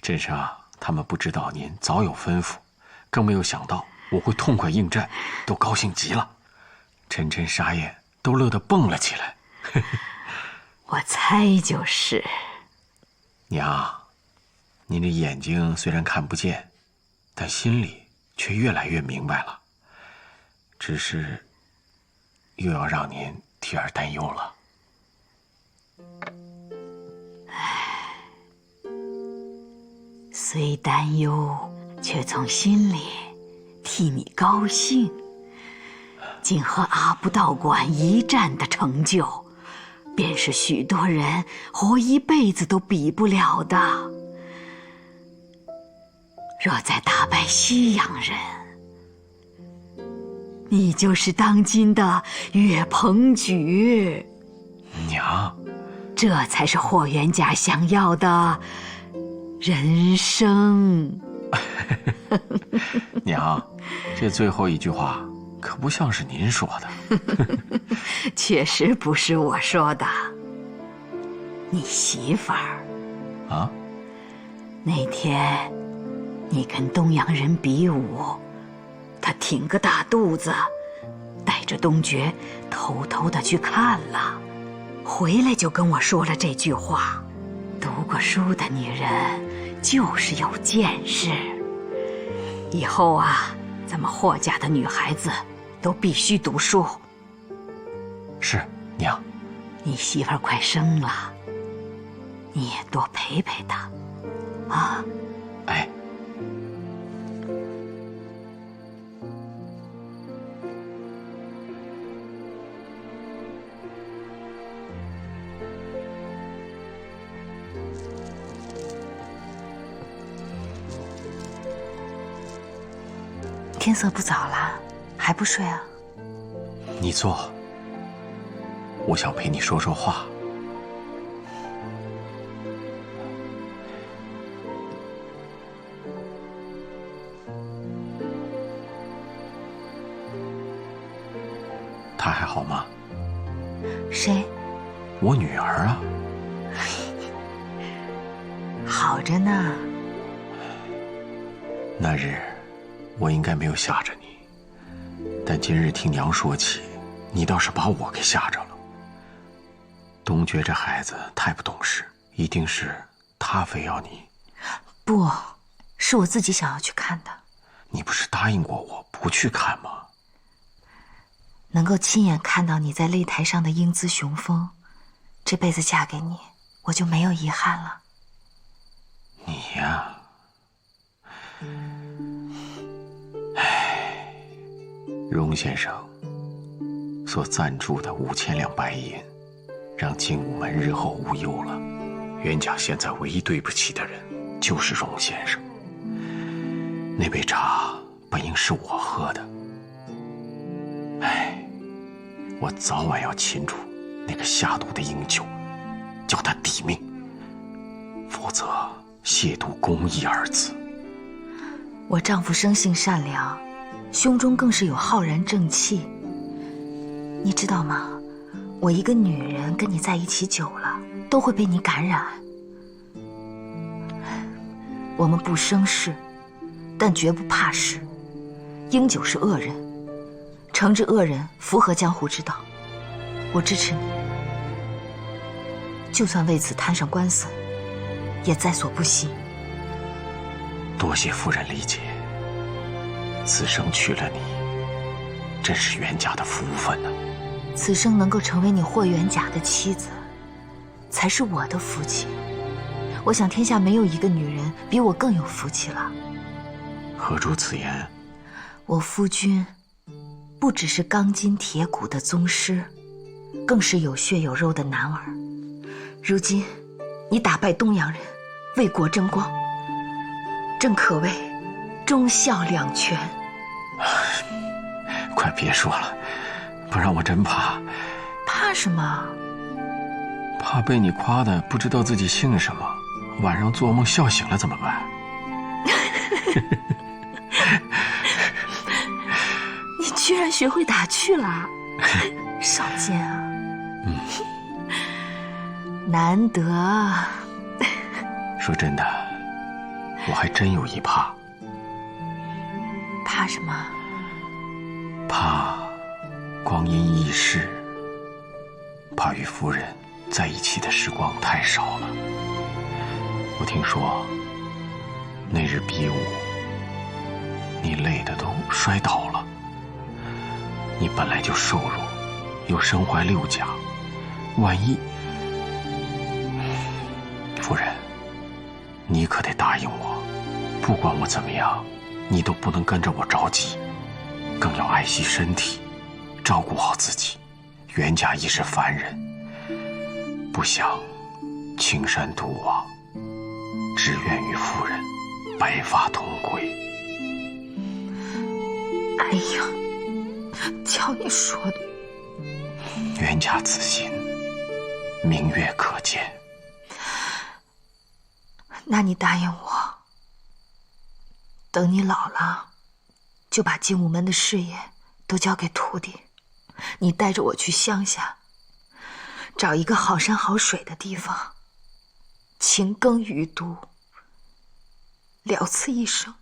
镇上他们不知道您早有吩咐，更没有想到我会痛快应战，都高兴极了。琛琛、沙燕都乐得蹦了起来。我猜就是。娘，您的眼睛虽然看不见，但心里却越来越明白了。只是，又要让您替儿担忧了。虽担忧，却从心里替你高兴。今和阿布道馆一战的成就，便是许多人活一辈子都比不了的。若再打败西洋人，你就是当今的岳鹏举。娘，这才是霍元甲想要的人生。娘，这最后一句话可不像是您说的。确实不是我说的。你媳妇儿啊，那天你跟东洋人比武，他挺个大肚子，带着东爵偷偷的去看了，回来就跟我说了这句话：读过书的女人就是有见识。以后啊，咱们霍家的女孩子都必须读书。是，娘。你媳妇儿快生了，你也多陪陪她，啊？哎。天色不早了，还不睡啊？你坐，我想陪你说说话。她还好吗？谁？我女儿啊。好着呢。那日我应该没有吓着你，但今日听娘说起，你倒是把我给吓着了。东爵这孩子太不懂事，一定是他非要你。不，是我自己想要去看的。你不是答应过我不去看吗？能够亲眼看到你在擂台上的英姿雄风，这辈子嫁给你，我就没有遗憾了。你呀，荣先生所赞助的5000两白银，让精武门日后无忧了。袁家现在唯一对不起的人就是荣先生。那杯茶本应是我喝的，我早晚要擒住那个下毒的英九，叫他抵命，否则亵渎公义二字。我丈夫生性善良，胸中更是有浩然正气。你知道吗？我一个女人跟你在一起久了，都会被你感染。我们不生事，但绝不怕事。英九是恶人，惩治恶人符合江湖之道，我支持你。就算为此摊上官司，也在所不惜。多谢夫人理解，此生娶了你，真是袁家的福分呐。此生能够成为你霍元甲的妻子，才是我的福气。我想天下没有一个女人比我更有福气了。何出此言？我夫君不只是钢筋铁骨的宗师，更是有血有肉的男儿。如今你打败东洋人，为国争光，正可谓忠孝两全。快别说了，不然我真怕。怕什么？怕被你夸的不知道自己姓什么，晚上做梦笑醒了怎么办？你居然学会打趣了，少见啊！难得。说真的，我还真有一怕。怕什么？怕光阴易逝，怕与夫人在一起的时光太少了。我听说那日比武，你累得都摔倒了。你本来就瘦弱，又身怀6甲，万一……夫人，你可得答应我，不管我怎么样，你都不能跟着我着急，更要爱惜身体，照顾好自己。袁家已是凡人，不想青山独往，只愿与夫人白发同归。哎呀，瞧你说的，袁家此心，明月可见。那你答应我，等你老了，就把精武门的事业都交给徒弟，你带着我去乡下，找一个好山好水的地方，勤耕雨读，了此一生。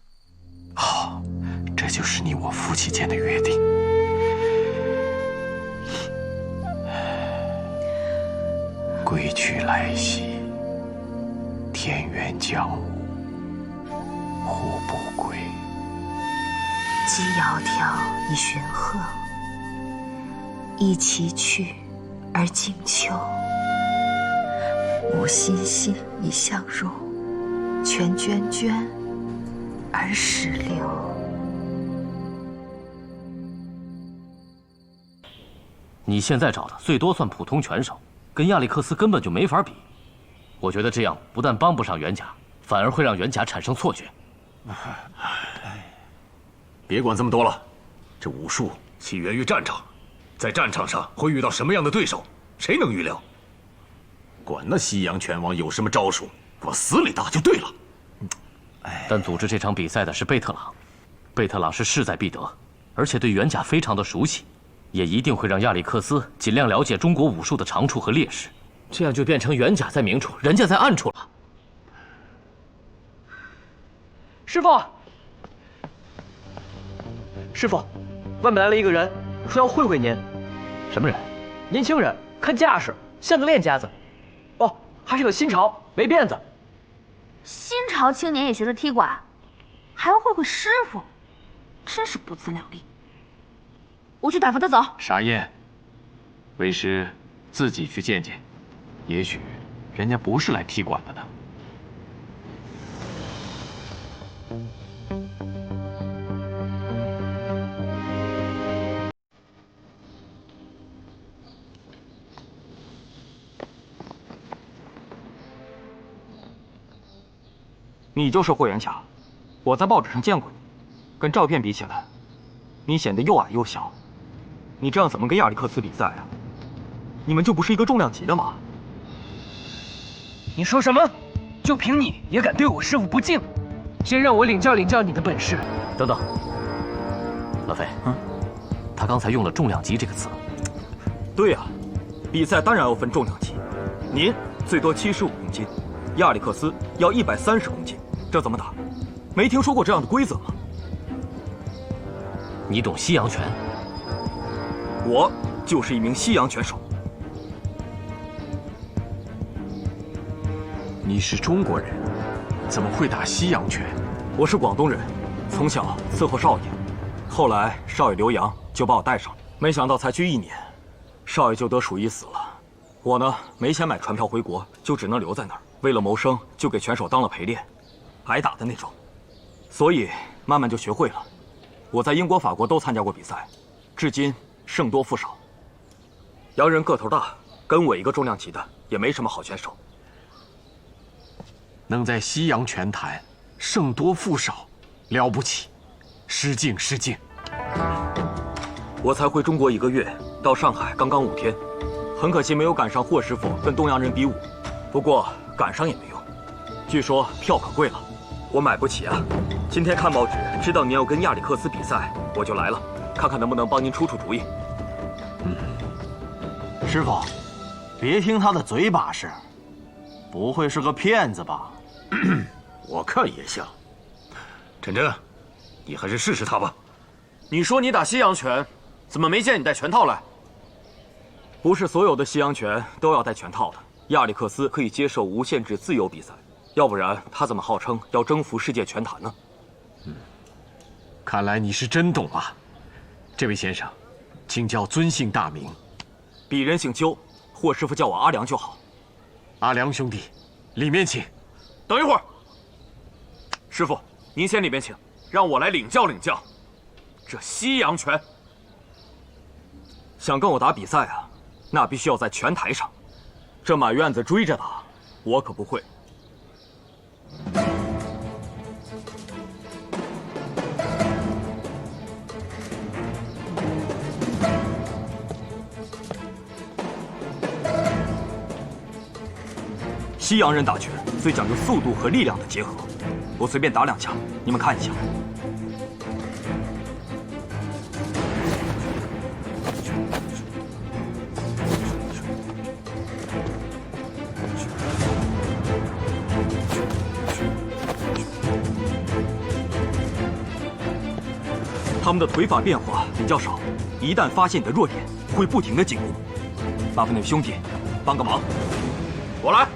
好，这就是你我夫妻间的约定。归去来兮，田园将芜胡不归？鸡窈窕以驯鹤，一其去而经秋。母欣欣以向荣，泉涓涓而始流。你现在找的最多算普通拳手，跟亚历克斯根本就没法比。我觉得这样不但帮不上袁家，反而会让袁家产生错觉。别管这么多了，这武术起源于战场，在战场上会遇到什么样的对手，谁能预料？管那西洋拳王有什么招数，往死里打就对了。但组织这场比赛的是贝特朗，贝特朗是势在必得，而且对袁家非常的熟悉，也一定会让亚历克斯尽量了解中国武术的长处和劣势，这样就变成袁家在明处，人家在暗处了。师傅，师傅，外面来了一个人，说要会您。什么人？年轻人，看架势像个练家子。哦，还是个新潮，没辫子。新潮青年也学着踢馆，还要会师傅，真是不自量力。我去打发他走。傻燕，为师自己去见见，也许人家不是来踢馆的呢。你就是霍元甲，我在报纸上见过你，跟照片比起来，你显得又矮又小。你这样怎么跟亚历克斯比赛啊？你们就不是一个重量级的吗？你说什么？就凭你也敢对我师傅不敬？先让我领教领教你的本事。等等，老飞，他刚才用了重量级这个词。对呀，比赛当然要分重量级。您最多75公斤，亚历克斯要130公斤，这怎么打？没听说过这样的规则吗？你懂西洋拳？我就是一名西洋拳手。你是中国人，怎么会打西洋拳？我是广东人，从小伺候少爷，后来少爷留洋就把我带上，没想到才去1年，少爷就得鼠疫死了。我呢没钱买船票回国，就只能留在那儿。为了谋生，就给拳手当了陪练，挨打的那种，所以慢慢就学会了。我在英国、法国都参加过比赛，至今胜多负少。洋人个头大，跟我一个重量级的也没什么好选手。能在西洋拳坛胜多负少，了不起，失敬失敬。我才回中国1个月，到上海刚刚5天，很可惜没有赶上霍师傅跟东洋人比武。不过赶上也没用，据说票可贵了，我买不起啊。今天看报纸知道您要跟亚历克斯比赛，我就来了，看看能不能帮您出出主意。师傅，别听他的嘴把式，不会是个骗子吧？我看也像。陈真，你还是试试他吧。你说你打西洋拳，怎么没见你带拳套来？不是所有的西洋拳都要带拳套的。亚历克斯可以接受无限制自由比赛，要不然他怎么号称要征服世界拳坛呢？看来你是真懂啊，这位先生，请叫尊姓大名。鄙人姓邱，霍师傅叫我阿良就好。阿良兄弟，里面请。等一会儿，师傅，您先里面请，让我来领教领教这西洋拳。想跟我打比赛啊，那必须要在拳台上。这满院子追着打，我可不会。西洋人打拳最讲究速度和力量的结合，我随便打2下，你们看一下。他们的腿法变化比较少，一旦发现你的弱点，会不停的进攻。麻烦那位兄弟帮个忙。我来。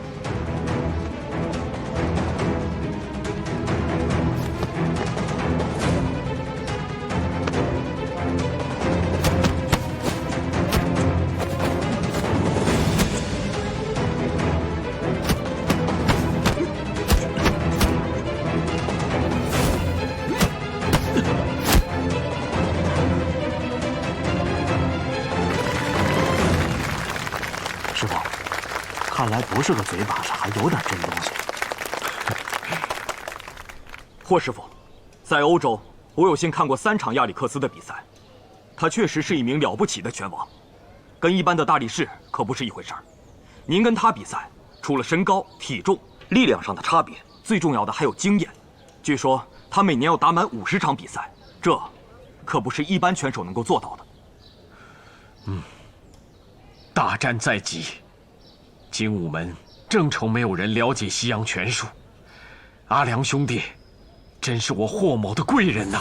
师傅，看来不是个嘴把式，还有点真东西。霍师傅，在欧洲，我有幸看过3场亚历克斯的比赛，他确实是一名了不起的拳王，跟一般的大力士可不是一回事儿。您跟他比赛，除了身高、体重、力量上的差别，最重要的还有经验。据说他每年要打满50场比赛，这可不是一般拳手能够做到的。大战在即，精武门正愁没有人了解西洋拳术。阿良兄弟，真是我霍某的贵人呐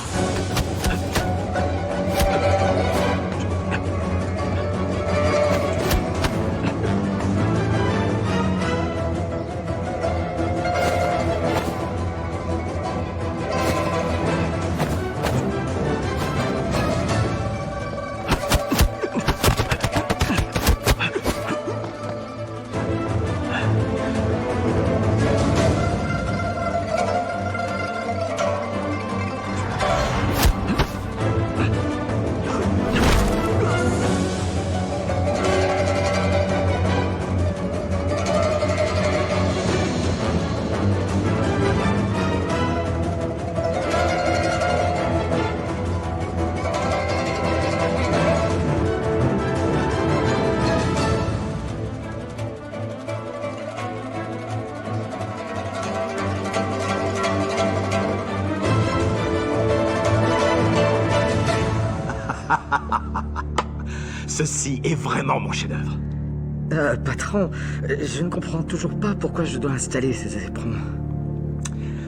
！Ceci est vraiment mon chef-d'œuvre. Patron, je ne comprends toujours pas pourquoi je dois installer ces éperons.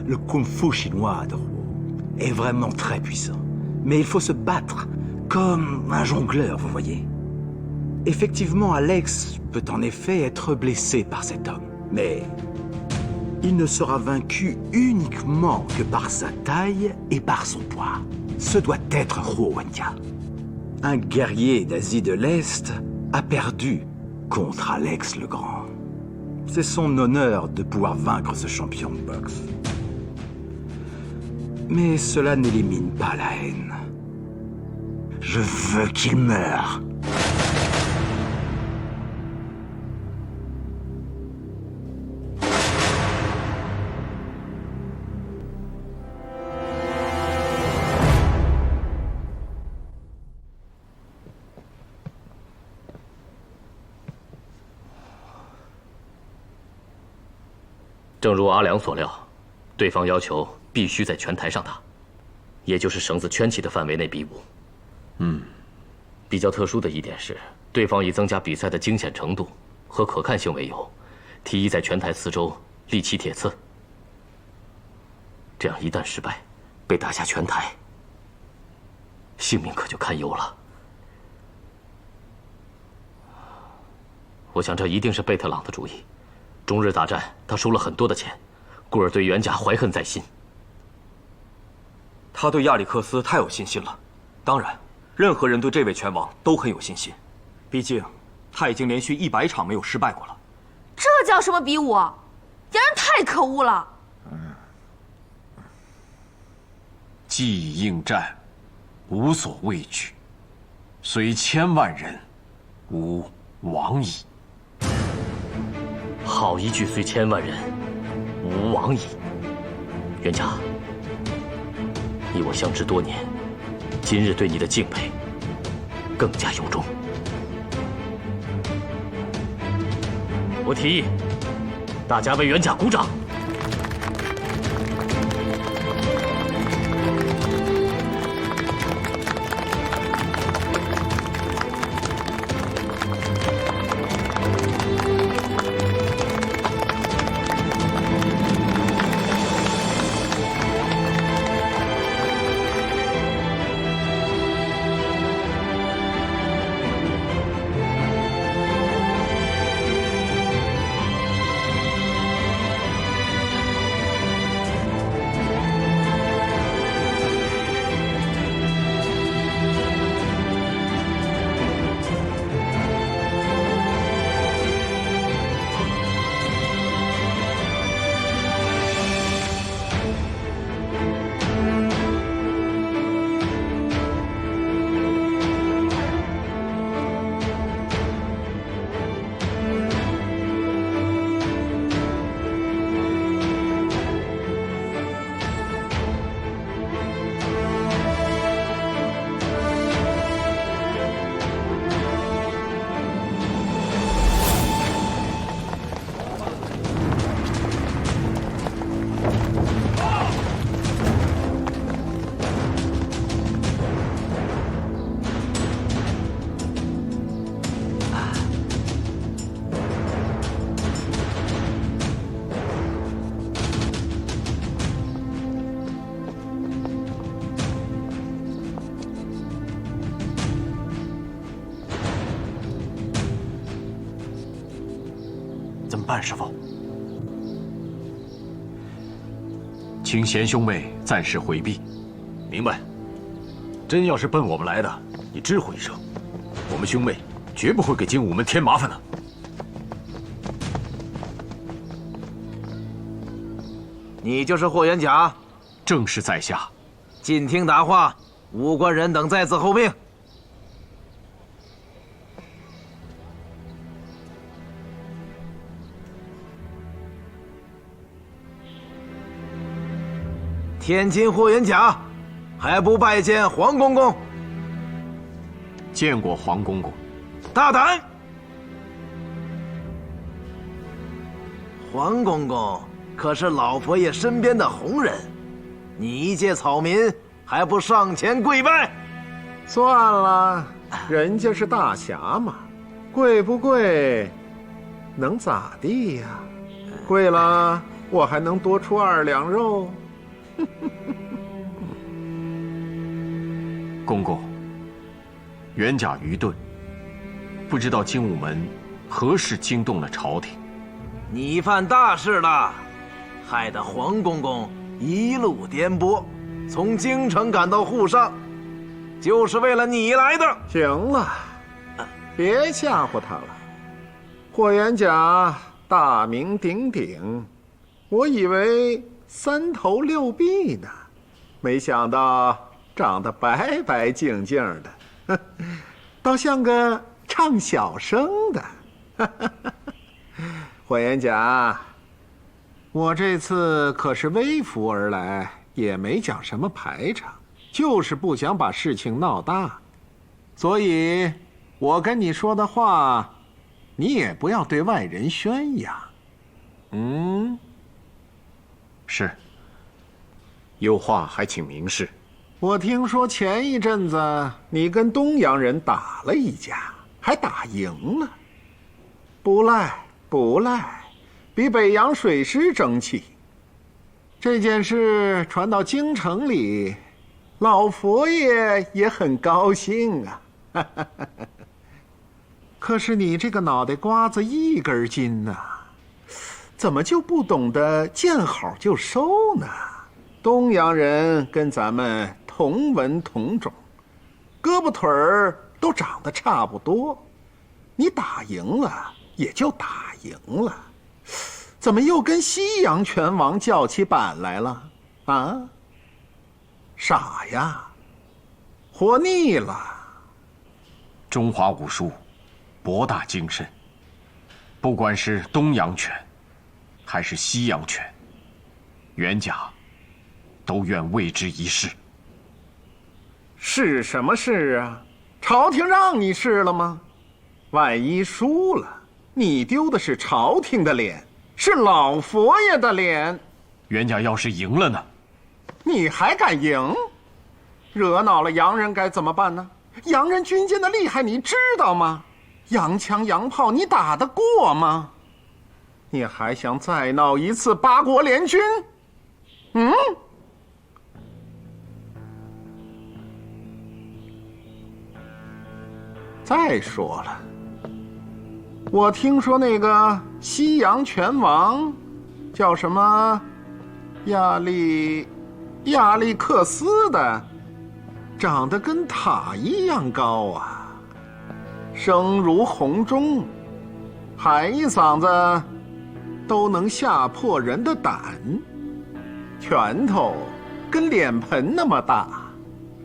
Le kung-fu chinois de Huo est vraiment très puissant. Mais il faut se battre comme un jongleur, vous voyez. Effectivement, Alex peut en effet être blessé par cet homme. Mais il ne sera vaincu uniquement que par sa taille et par son poids. Ce doit être Huo Wenjia. Un guerrier d'Asie de l'Est a perdu contre Alex le Grand. C'est son honneur de pouvoir vaincre ce champion de boxe. Mais cela n'élimine pas la haine. Je veux qu'il meure. 正如阿良所料，对方要求必须在拳台上打，也就是绳子圈起的范围内比武。比较特殊的一点是，对方以增加比赛的惊险程度和可看性为由，提议在拳台四周立起铁刺。这样一旦失败，被打下拳台，性命可就堪忧了。我想这一定是贝特朗的主意。中日大战，他输了很多的钱，故而对元甲怀恨在心。他对亚历克斯太有信心了。当然，任何人对这位拳王都很有信心，毕竟他已经连续100场没有失败过了。这叫什么比武？洋人太可恶了！既已应战，无所畏惧，虽千万人，吾往矣。好一句虽千万人，吾往矣。元甲，你我相知多年，今日对你的敬佩更加由衷。我提议，大家为元甲鼓掌。怎么办，师傅？请贤兄妹暂时回避。明白。真要是奔我们来的，你知会一声，我们兄妹绝不会给精武门添麻烦的。你就是霍元甲？正是在下。尽听答话，武官人等在此候命。天津霍元甲，还不拜见黄公公？见过黄公公。大胆！黄公公可是老佛爷身边的红人，你一介草民还不上前跪拜？算了，人家是大侠嘛，跪不跪，能咋地呀？跪了，我还能多出2两肉。公公，元甲愚钝，不知道精武门何时惊动了朝廷。你犯大事了，害得黄公公一路颠簸，从京城赶到沪上，就是为了你来的。行了，别吓唬他了。霍元甲大名鼎鼎，我以为3头6臂呢，没想到长得白白净净的，倒像个唱小生的。霍元甲，我这次可是微服而来，也没讲什么排场，就是不想把事情闹大，所以我跟你说的话，你也不要对外人宣扬。是。有话还请明示。我听说前一阵子你跟东洋人打了一架，还打赢了，不赖不赖，比北洋水师争气。这件事传到京城里，老佛爷也很高兴啊。可是你这个脑袋瓜子一根筋呐，怎么就不懂得见好就收呢？东洋人跟咱们同文同种，胳膊腿儿都长得差不多，你打赢了也就打赢了，怎么又跟西洋拳王叫起板来了啊？傻呀，活腻了。中华武术博大精深，不管是东洋拳还是西洋拳，袁甲都愿为之一试。试什么试啊？朝廷让你试了吗？万一输了，你丢的是朝廷的脸，是老佛爷的脸。袁甲要是赢了呢？你还敢赢？惹恼了洋人该怎么办呢？洋人军舰的厉害你知道吗？洋枪洋炮你打得过吗？你还想再闹一次八国联军？再说了，我听说那个西洋拳王叫什么亚历克斯的，长得跟塔一样高啊，声如洪钟，喊一嗓子都能吓破人的胆，拳头跟脸盆那么大，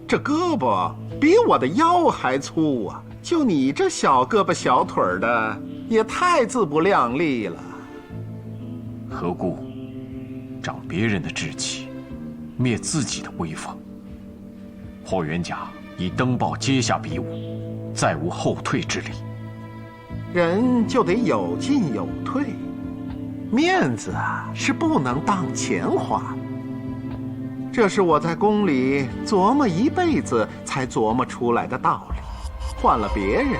这胳膊比我的腰还粗啊！就你这小胳膊小腿的，也太自不量力了。何故长别人的志气，灭自己的威风？霍元甲已登报接下比武，再无后退之理。人就得有进有退，面子啊是不能当钱花。这是我在宫里琢磨一辈子才琢磨出来的道理。换了别人，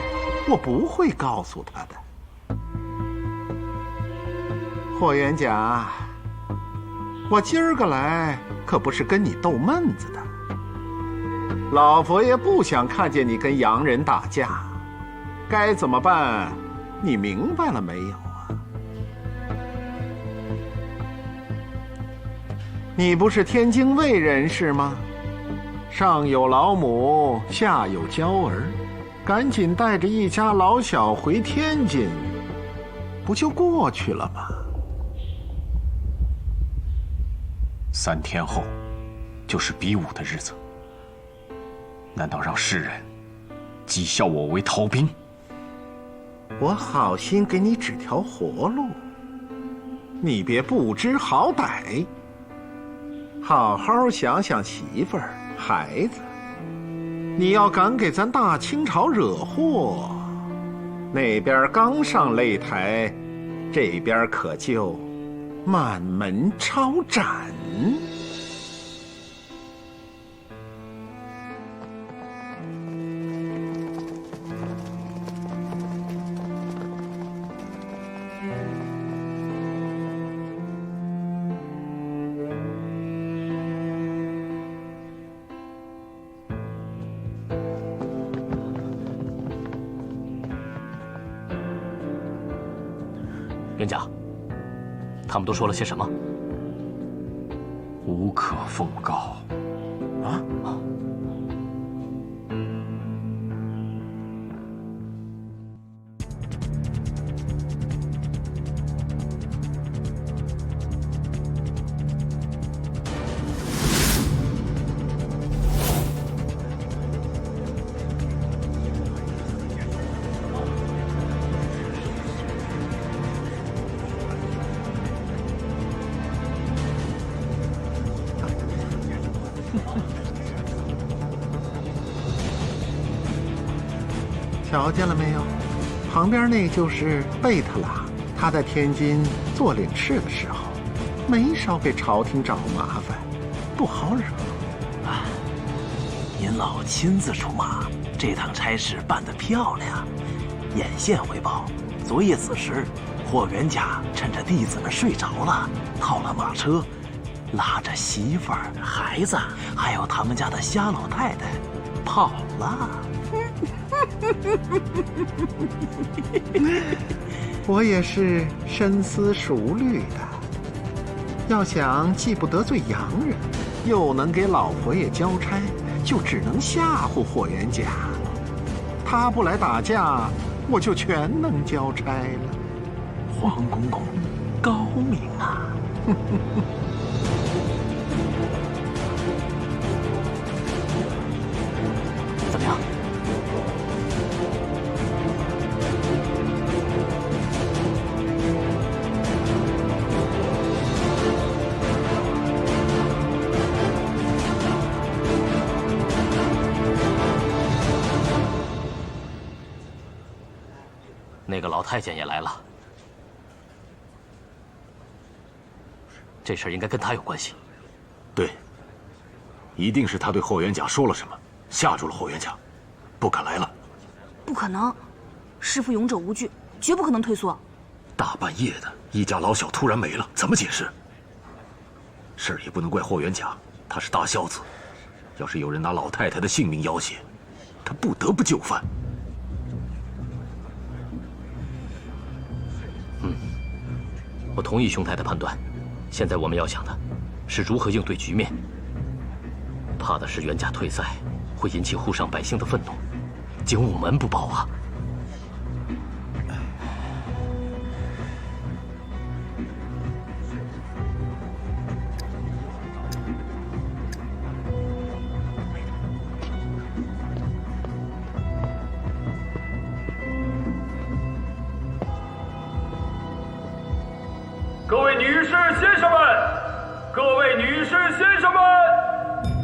我不会告诉他的。霍元甲，我今儿个来可不是跟你逗闷子的。老佛爷不想看见你跟洋人打架，该怎么办？你明白了没有啊？你不是天津卫人士吗？上有老母，下有娇儿。赶紧带着一家老小回天津，不就过去了吗？3天后，就是比武的日子。难道让世人讥笑我为逃兵？我好心给你指条活路，你别不知好歹。好好想想媳妇儿、孩子。你要敢给咱大清朝惹祸，那边刚上擂台，这边可就满门抄斩。元甲，他们都说了些什么？无可奉告。啊？瞧见了没有？旁边那就是贝特拉，他在天津做领事的时候，没少给朝廷找麻烦，不好惹。啊，您老亲自出马，这趟差事办得漂亮。眼线回报，昨夜子时，霍元甲趁着弟子们睡着了，套了马车，拉着媳妇儿、孩子，还有他们家的瞎老太太，跑了。我也是深思熟虑的。要想既不得罪洋人，又能给老佛爷交差，就只能吓唬霍元甲了。他不来打架，我就全能交差了。黄公公高明啊！怎么样？那个老太监也来了，这事儿应该跟他有关系。对，一定是他对霍元甲说了什么，吓住了霍元甲，不敢来了。不可能，师父勇者无惧，绝不可能退缩。大半夜的，一家老小突然没了，怎么解释？事儿也不能怪霍元甲，他是大孝子，要是有人拿老太太的性命要挟，他不得不就范。我同意兄台的判断，现在我们要想的是如何应对局面。怕的是元甲退赛，会引起沪上百姓的愤怒，精武门不保啊！各位女士、先生们，各位女士、先生们，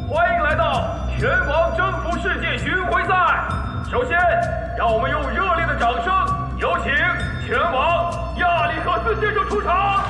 欢迎来到拳王征服世界巡回赛。首先，让我们用热烈的掌声，有请拳王亚历克斯先生出场。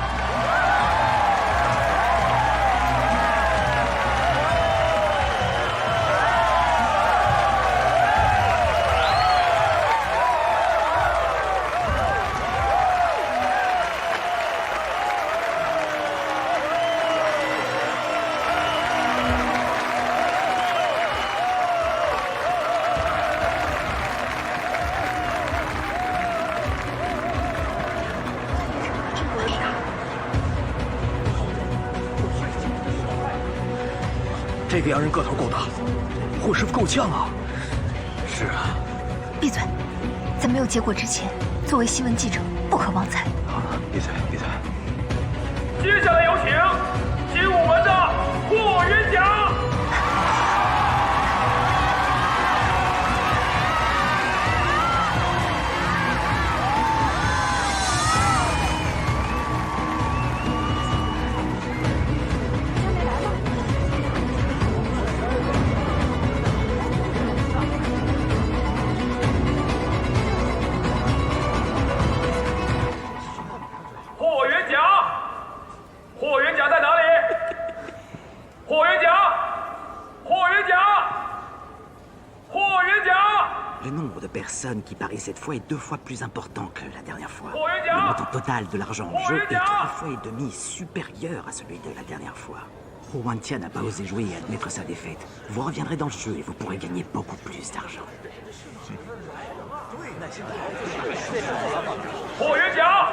这个洋人个头够大，霍师傅够呛啊！是啊，闭嘴！在没有结果之前，作为新闻记者，不可妄猜。好了，闭嘴，闭嘴。接下来有请精武门的霍元甲。Qui paraît cette fois est 2 fois plus important que la dernière fois. Le montant total de l'argent en jeu est 3 fois et demi supérieur à celui de la dernière fois. Hu Wantia n'a pas osé jouer et admettre sa défaite. Vous reviendrez dans le jeu et vous pourrez gagner beaucoup plus d'argent. 霍元甲，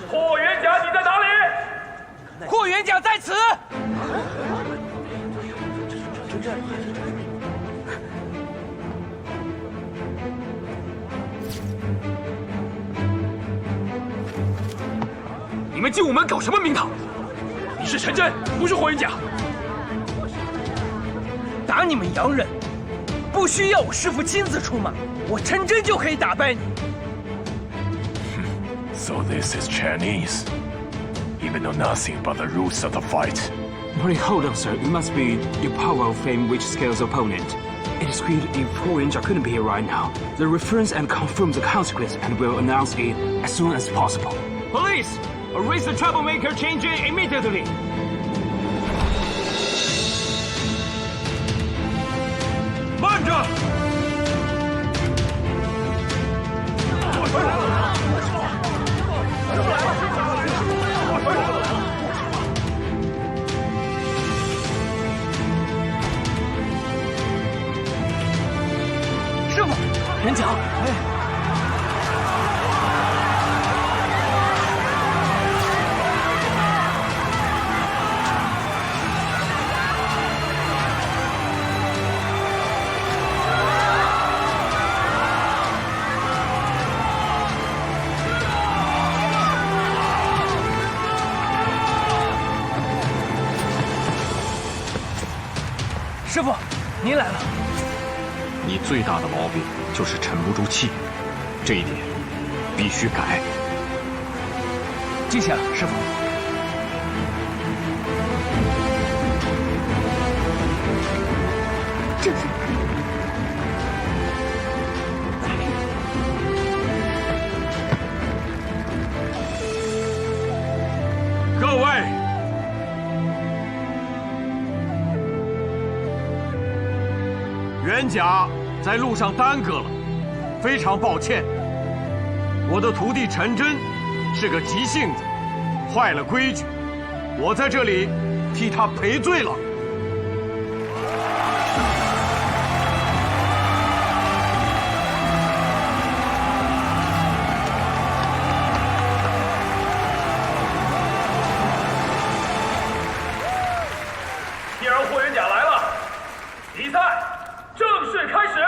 霍元甲，你在哪里？霍元甲在此。你们精武门搞什么名堂？你是陈真，不是霍元甲。打你们洋人，不需要我师父亲自出马，我陈真就可以打败你。So this is Chinese. Even know nothing about the rules of the fight. Wait, hold on, sir. It must be your power of fame which scales opponent. It is weird if Huoyanja couldn't be here right now. The reference and confirm the consequence and will announce it as soon as possible. Police! Arrest the troublemaker Chen Jin immediately! 慢着！讲，师傅，您来了。你最大的毛病就是沉不住气，这一点必须改。记下了，师傅。这是。各位，元甲在路上耽搁了，非常抱歉。我的徒弟陈真是个急性子，坏了规矩，我在这里替他赔罪了。既然霍元甲来了，比赛正式开始。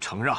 承让。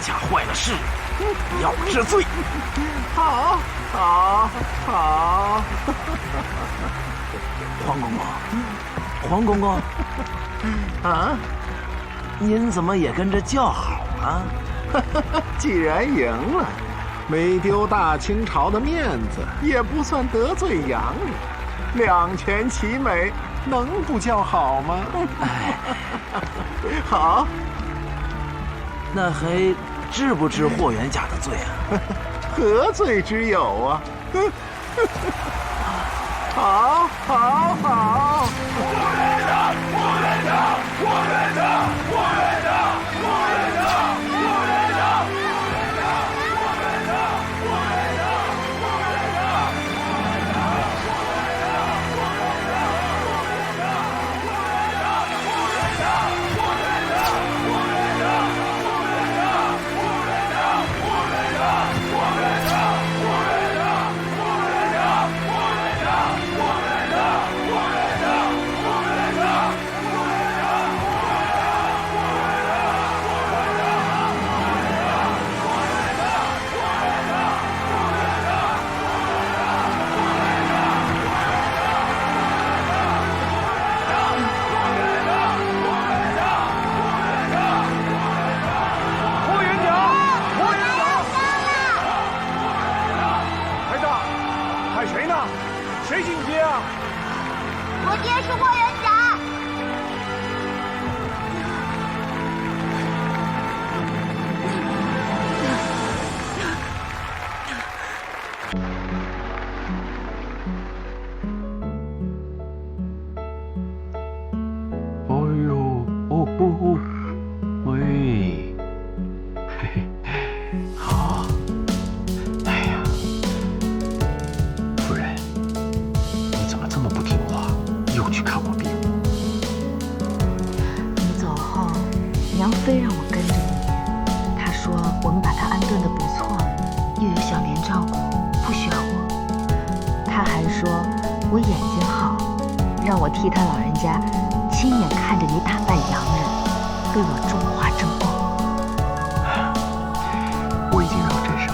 家坏了事，要治罪。好，好，好。黄公公，黄公公，啊，您怎么也跟着叫好啊？既然赢了，没丢大清朝的面子，也不算得罪洋人，两全其美，能不叫好吗？好。那还治不治霍元甲的罪啊？何罪之有啊？好，好，好！霍元甲，霍元甲，霍元甲，霍元甲，霍元甲，霍元甲，霍元甲，霍元甲，霍元甲，霍元甲。谁进阶啊？我爹是霍元甲。哎呦，哦哦，喂，嘿嘿，好。哎呀，夫人，你怎么这么不听话，又去看我病？你走后，娘非让我跟着你。她说我们把她安顿得不错，又有小莲照顾，不需要我。她还说我眼睛好，让我替她老人家亲眼看着你打败洋人，为我中华争光。我已经让镇生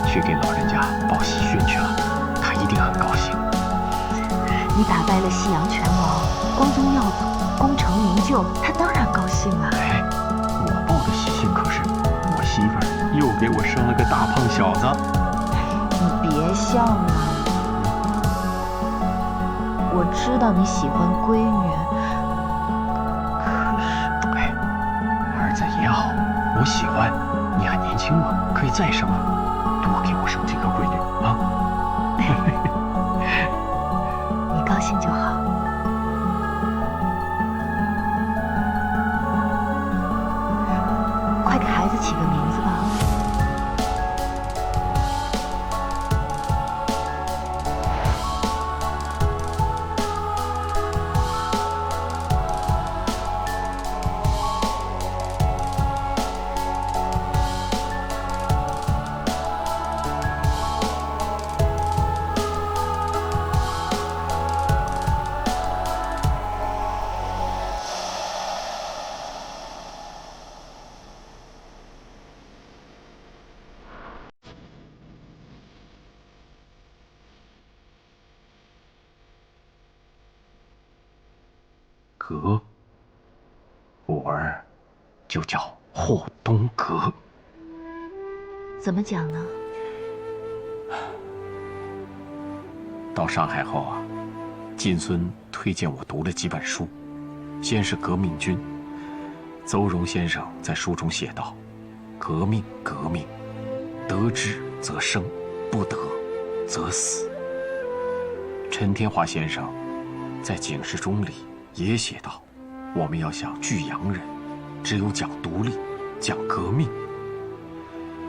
去给老人家报喜讯去了，他一定很高兴。你打败了西洋拳王，光宗耀祖，功成名就，他当然高兴了。哎，我报的喜讯可是我媳妇儿又给我生了个大胖小子。你别笑了，我知道你喜欢闺女，可是……哎，儿子也好，我喜欢。你还年轻嘛，可以再生啊，多给我生几个闺女啊！你高兴就好。快给孩子起个名字吧。格，我儿就叫霍东阁。怎么讲呢？到上海后啊，晋孙推荐我读了几本书，先是《革命军》。邹容先生在书中写道：“革命，革命，得之则生，不得则死。”陈天华先生在《警示钟》里也写道：“我们要想聚洋人，只有讲独立，讲革命。”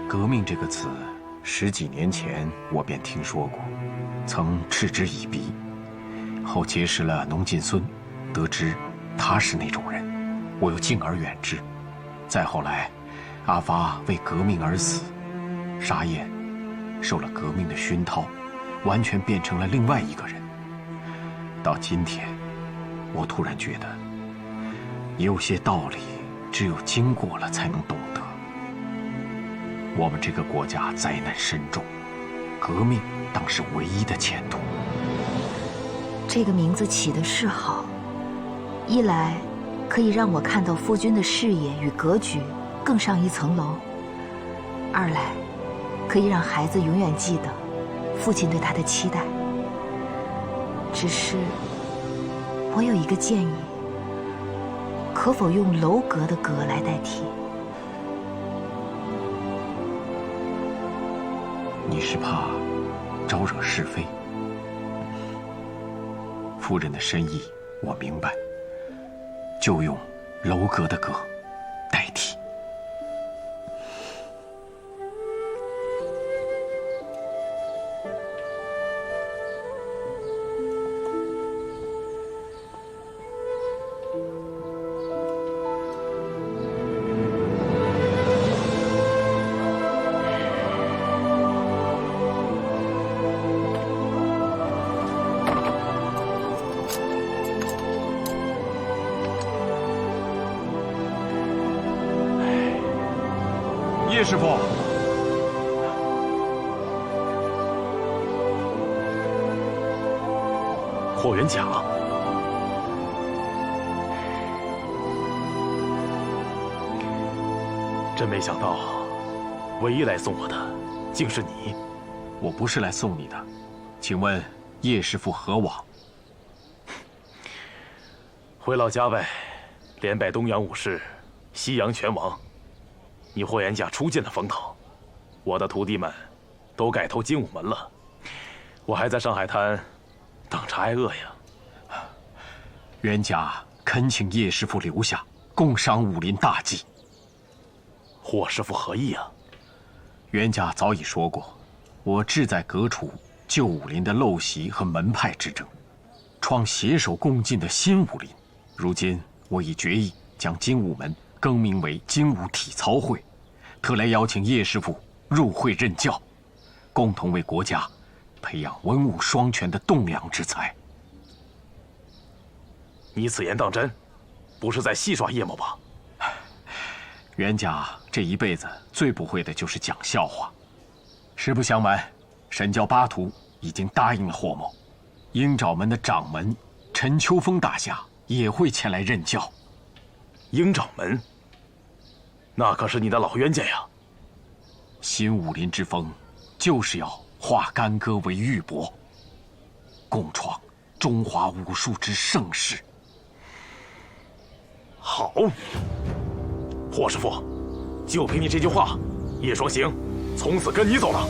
革命这个词，10几年前我便听说过，曾嗤之以鼻。后结识了农进孙，得知他是那种人，我又敬而远之。再后来，阿发为革命而死，沙燕受了革命的熏陶，完全变成了另外一个人。到今天，我突然觉得，有些道理只有经过了才能懂得。我们这个国家灾难深重，革命当是唯一的前途。这个名字起的是好，一来可以让我看到夫君的视野与格局更上一层楼，二来可以让孩子永远记得父亲对他的期待。只是我有一个建议，可否用楼阁的阁来代替？你是怕招惹是非？夫人的深意我明白，就用楼阁的阁代替。叶师傅，霍元甲，真没想到，唯一来送我的竟是你。我不是来送你的，请问叶师傅何往？回老家呗，连拜东洋武士，西洋拳王。你霍元甲初见的风头，我的徒弟们都改投精武门了，我还在上海滩等着挨饿呀。元甲恳请叶师傅留下，共赏武林大计。霍师傅何意啊？元甲早已说过，我志在革除旧武林的陋习和门派之争，创携手共进的新武林。如今我已决意将精武门更名为精武体操会，特来邀请叶师傅入会任教，共同为国家培养文武双全的栋梁之才。你此言当真？不是在戏耍叶某吧？元甲这一辈子最不会的就是讲笑话。实不相瞒，神教八徒已经答应了霍某，鹰爪门的掌门陈秋风大侠也会前来任教。鹰爪门，那可是你的老冤家呀！新武林之风，就是要化干戈为玉帛，共创中华武术之盛世。好，霍师傅，就凭你这句话，叶双行从此跟你走了。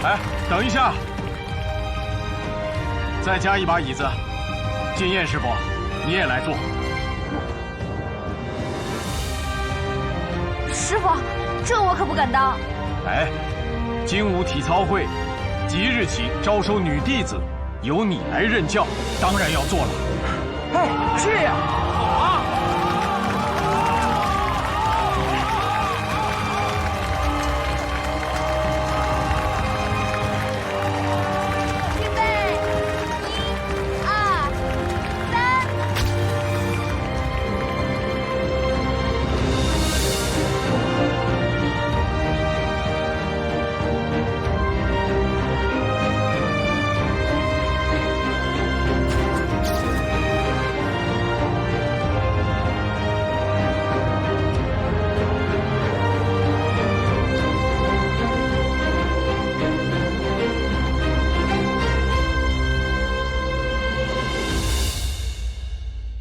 哎，等一下，再加一把椅子。金燕师傅，你也来坐。师傅，这我可不敢当。哎，精武体操会即日起招收女弟子，由你来任教，当然要做了。哎，去呀！